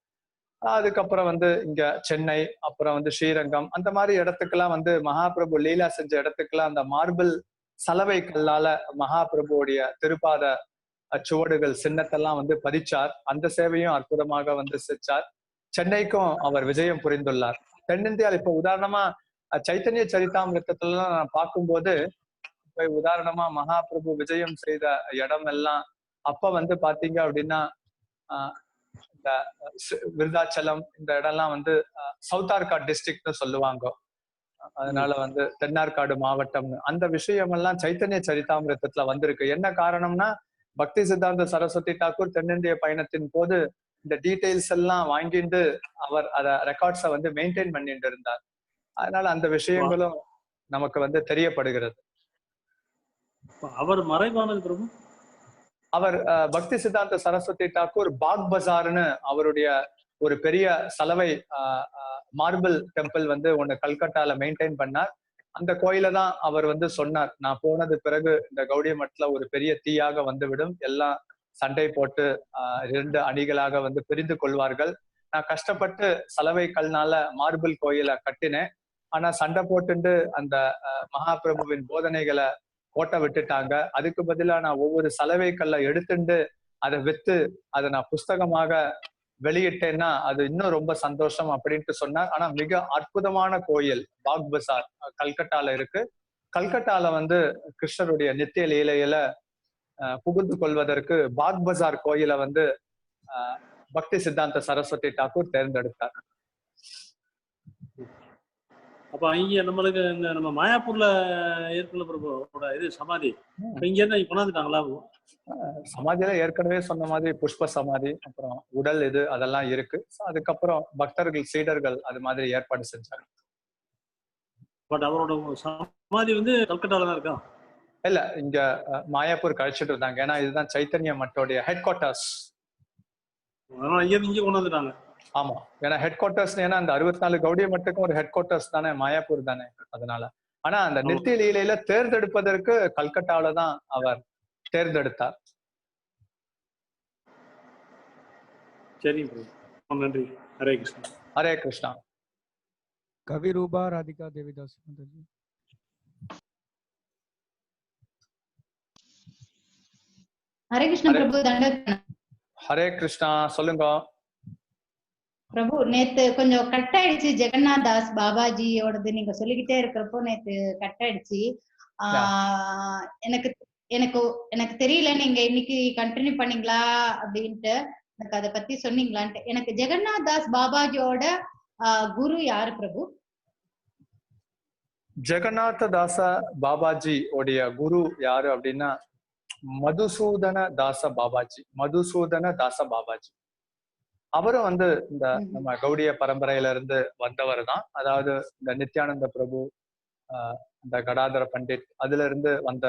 அதுக்கப்புறம் வந்து இங்க சென்னை, அப்புறம் வந்து ஸ்ரீரங்கம், அந்த மாதிரி இடத்துக்கெல்லாம் வந்து மகாபிரபு லீலா செஞ்ச இடத்துக்கெல்லாம் அந்த மார்பிள் சலவை கல்லால மகாபிரபுவோடைய திருப்பாத சுவடுகள் சின்னத்தெல்லாம் வந்து பதிச்சார். அந்த சேவையும் அற்புதமாக வந்து செஞ்சார். சென்னைக்கும் அவர் விஜயம் புரிந்துள்ளார். தென்னிந்தியாவில் இப்ப உதாரணமா சைத்தன்ய சரிதாமிரத்தெல்லாம் நான் பார்க்கும்போது, இப்ப உதாரணமா மகாபிரபு விஜயம் செய்த இடம் எல்லாம் அப்ப வந்து பாத்தீங்க அப்படின்னா இந்த விருதாச்சலம் இந்த இடம்லாம் வந்து சவுத் ஆர்காட் டிஸ்ட்ரிக்ட்னு சொல்லுவாங்க. அதனால வந்து தென்னார்காடு மாவட்டம்னு அந்த விஷயம் எல்லாம் சைத்தன்ய சரிதாமிரத்துல வந்திருக்கு. என்ன காரணம்னா, பக்தி சித்தாந்த சரஸ்வதி தாக்கூர் தென்னிந்திய பயணத்தின் போது இந்த டீடைல்ஸ் எல்லாம் வாங்கிட்டு அவர் அத ரெக்கார்ட்ஸை வந்து மெயின்டைன் பண்ணிட்டு இருந்தார். அதனால அந்த விஷயங்களும் நமக்கு வந்து தெரியப்படுகிறது. அவர் மறைவானது பிரபு, அவர் பக்தி சித்தாந்த சரஸ்வதி தாக்கூர் பாக் பஜார்னு அவருடைய ஒரு பெரிய சலவை மார்பிள் டெம்பிள் வந்து ஒண்ணு கல்கட்டால மெயின்டைன் பண்ணார். அந்த கோயில தான் அவர் வந்து சொன்னார், நான் போனது பிறகு இந்த கௌடிய மடத்துல ஒரு பெரிய தீயாக வந்துவிடும், எல்லாம் சண்டை போட்டு 2 அணிகளாக வந்து பிரிந்து கொள்வார்கள். நான் கஷ்டப்பட்டு சலவை கல்னால மார்பிள் கோயிலை கட்டினேன். ஆனா சண்டை போட்டுண்டு அந்த மகாபிரபுவின் போதனைகளை கோட்டை விட்டுட்டாங்க. அதுக்கு பதிலா நான் ஒவ்வொரு சலவை கல்லை எடுத்துட்டு அதை வித்து அதை நான் புஸ்தகமாக வெளியிட்டேன்னா அது இன்னும் ரொம்ப சந்தோஷம் அப்படின்ட்டு சொன்னார். ஆனா மிக அற்புதமான கோயில் பாக் பசார் கல்கட்டால இருக்கு. கல்கட்டால வந்து கிருஷ்ணருடைய நித்திய லீலையில புகுந்து கொள்வதற்கு பாக் பசார் கோயிலை வந்து பக்தி சித்தாந்த சரஸ்வதி தாக்கூர் தேர்ந்தெடுத்தார். அப்ப இங்க நம்மளுக்கு இந்த நம்ம மாயாப்பூர்ல ஏற்கனவே பிரபுவோட இது சமாதி இங்க இருந்து கொண்டாந்துட்டாங்களா? சமாதியில ஏற்கனவே சொன்ன மாதிரி புஷ்ப சமாதி, அப்புறம் உடல் இது அதெல்லாம் இருக்கு. அதுக்கப்புறம் பக்தர்கள் சீடர்கள் அது மாதிரி ஏற்பாடு செஞ்சாங்க. பட் அவரோட சமாதி வந்து கல்கட்டால தான் இருக்கா? இல்ல, இங்க மாயாப்பூர் கழிச்சிட்டு இருந்தாங்க. ஏன்னா இதுதான் சைத்தன்ய மட்டோடைய ஹெட் குவார்டர்ஸ். அதனால இங்க கொண்டு வந்துட்டாங்க. ஆமா, ஏன்னா ஹெட் குவார்டர்ஸ், ஏன்னா அந்த 64 கௌடிய மட்டுக்கும் ஒரு ஹெட் குவார்டர்ஸ் தானே மாயாப்பூர் தானே, அதனால. ஆனா அந்த நித்திய லீலையில தேர்ந்தெடுப்பதற்கு கல்கட்டாவில தான் அவர் தேர்ந்தெடுத்தார். சரி, நன்றி. ஹரே கிருஷ்ணா. ஹரே கிருஷ்ணா. கவி ரூபா ராதிகா தேவிதாஸ். ஹரே கிருஷ்ணா பிரபு. தண்டவந்தனம். ஹரே கிருஷ்ணா, சொல்லுங்க பிரபு. நேத்து கொஞ்சம் கட் ஆயிடுச்சு, ஜெகநாத் தாஸ் பாபாஜியோடது நீங்க சொல்லிக்கிட்டே இருக்கிறப்போ நேத்து கட் ஆயிடுச்சு. எனக்கு எனக்கு எனக்கு தெரியல நீங்க இன்னைக்கு கண்டினியூ பண்ணீங்களா அப்படின்ட்டு, எனக்கு அதை பத்தி சொன்னீங்களான்ட்டு. எனக்கு ஜெகநாத் தாஸ் பாபாஜியோட குரு யாரு பிரபு? ஜெகநாத தாச பாபாஜி உடைய குரு யாரு அப்படின்னா மதுசூதன தாச பாபாஜி. மதுசூதன தாச பாபாஜி அவரும் வந்து இந்த நம்ம கௌடிய பரம்பரையில இருந்து வந்தவர் தான். அதாவது இந்த நித்யானந்த பிரபு, இந்த கடாதர பண்டிட், அதுல இருந்து வந்த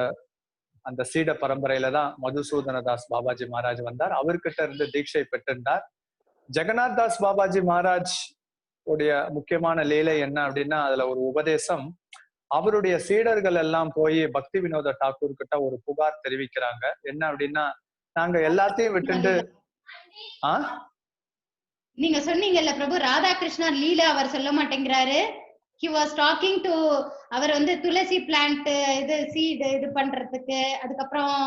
அந்த சீட பரம்பரையில தான் மதுசூதன தாஸ் பாபாஜி மகாராஜ் வந்தார். அவர்கிட்ட இருந்து தீட்சை பெற்றிருந்தார். ஜெகநாத் தாஸ் பாபாஜி மகாராஜ் உடைய முக்கியமான லீலை என்ன அப்படின்னா, அதுல ஒரு உபதேசம். அவருடைய சீடர்கள் எல்லாம் போய் பக்தி வினோத டாக்கூர் கிட்ட ஒரு புகார் தெரிவிக்கிறாங்க. என்ன அப்படின்னா, நாங்க எல்லாத்தையும் விட்டுட்டு நீங்க சொன்னீங்கல்ல பிரபு, ராதாகிருஷ்ணா லீலா அவர் சொல்ல மாட்டேங்கிறாரு. he was talking to அவர் வந்து துளசி பிளான்ட் இது சீட் இது பண்றதுக்கு, அதுக்கப்புறம்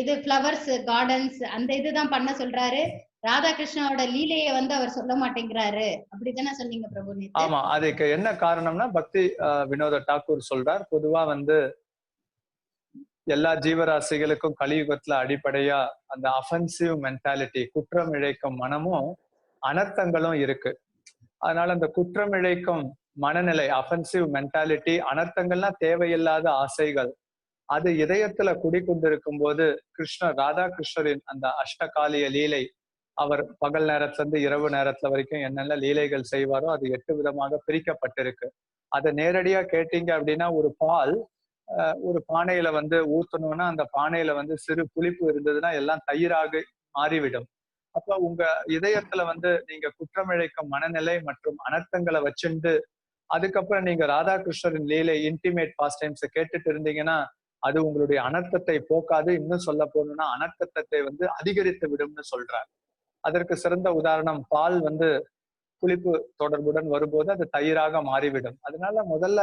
இது ஃப்ளவர்ஸ் கார்டன்ஸ் அந்த இதுதான் பண்ண சொல்றாரு. ராதாகிருஷ்ணாவோட லீலையை வந்து அவர் சொல்ல மாட்டேங்கிறாரு, அப்படித்தானே சொன்னீங்க பிரபு? ஆமா, அதுக்கு என்ன காரணம்னா பக்தி வினோத டாக்கூர் சொல்றார், பொதுவா வந்து எல்லா ஜீவராசிகளுக்கும் கலியுகத்துல அடிப்படையா அந்த அஃபென்சிவ் மென்டாலிட்டி, குற்றம் இழைக்கும் மனமும் அனர்த்தங்களும் இருக்கு. அதனால அந்த குற்றம் இழைக்கும் மனநிலை, அஃபென்சிவ் மென்டாலிட்டி, அனர்த்தங்கள்னா தேவையில்லாத ஆசைகள், அது இதயத்துல குடிக்கொண்டிருக்கும் போது கிருஷ்ணர் ராதா கிருஷ்ணரின் அந்த அஷ்டகாலிய லீலை அவர் பகல் நேரத்துல இருந்து இரவு நேரத்துல வரைக்கும் என்னென்ன லீலைகள் செய்வாரோ அது 8 விதமாக பிரிக்கப்பட்டிருக்கு. அதை நேரடியா கேட்டீங்க அப்படின்னா, ஒரு பால் ஒரு பானையில வந்து ஊத்தணும்னா அந்த பானையில வந்து சிறு புளிப்பு இருந்ததுன்னா எல்லாம் தயிராக மாறிவிடும். அப்ப உங்க இதயத்துல வந்து நீங்க குற்றமிழைக்கும் மனநிலை மற்றும் அனர்த்தங்களை வச்சுண்டு அதுக்கப்புறம் நீங்க ராதாகிருஷ்ணரின் லீலை இன்டிமேட் பாஸ்ட் டைம்ஸ் கேட்டுட்டு இருந்தீங்கன்னா அது உங்களுடைய அனர்த்தத்தை போக்காது, இன்னும் சொல்ல போகணும்னா அனர்த்தத்தை வந்து அதிகரித்து விடும்னு சொல்றார். அதற்கு சிறந்த உதாரணம் பால் வந்து புளிப்பு தொடர்புடன் வரும்போது அது தயிராக மாறிவிடும். அதனால முதல்ல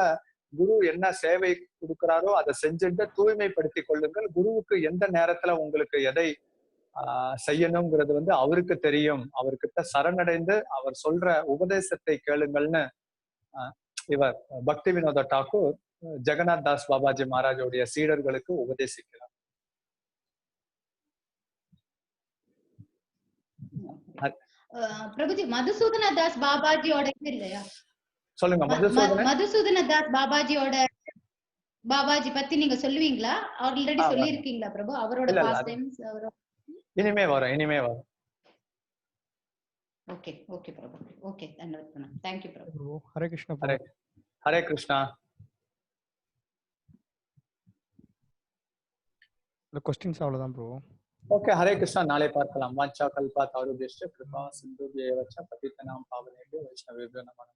குரு என்ன சேவை கொடுக்கிறாரோ அதை செஞ்சுட்டு தூய்மைப்படுத்திக் கொள்ளுங்கள். குருவுக்கு எந்த நேரத்துல உங்களுக்கு எதை செய்யணுங்கிறது வந்து அவருக்கு தெரியும். அவர்கிட்ட சரணடைந்து அவர் சொல்ற உபதேசத்தை கேளுங்கள்னு இவர் பக்தி வினோத டாக்கூர் ஜெகநாத் தாஸ் பாபாஜி மகாராஜோடைய சீடர்களுக்கு உபதேசிக்கிறார். பிரபுஜி, மதுசூதன தாஸ் பாபாஜியோட இது இல்லையா? சொல்லுங்க. மதுசூதன தாஸ் பாபாஜி பத்தி நீங்க சொல்லுவீங்களா? ஆல்ரெடி சொல்லி இருக்கீங்களா பிரபு? அவரோட பாஸ்ட் டைம்ஸ் இனிமே வரும். ஓகே ஓகே பிரபு. ஓகே, தன்யவாத். தேங்க் யூ பிரபு. ஹரே கிருஷ்ணா. ஹரே கிருஷ்ணா. क्वेश्चंस அவ்வளவுதான் ப்ரோ. ஓகே, ஹரே கிருஷ்ணா. நாளை பார்க்கலாம். வாஞ்சா கல்பா தாருபேஷ்ட கிருபா சிந்து ஏவச்ச பதிதனாம் பாவனேபியோ வைஷ்ணவேபியோ நமः.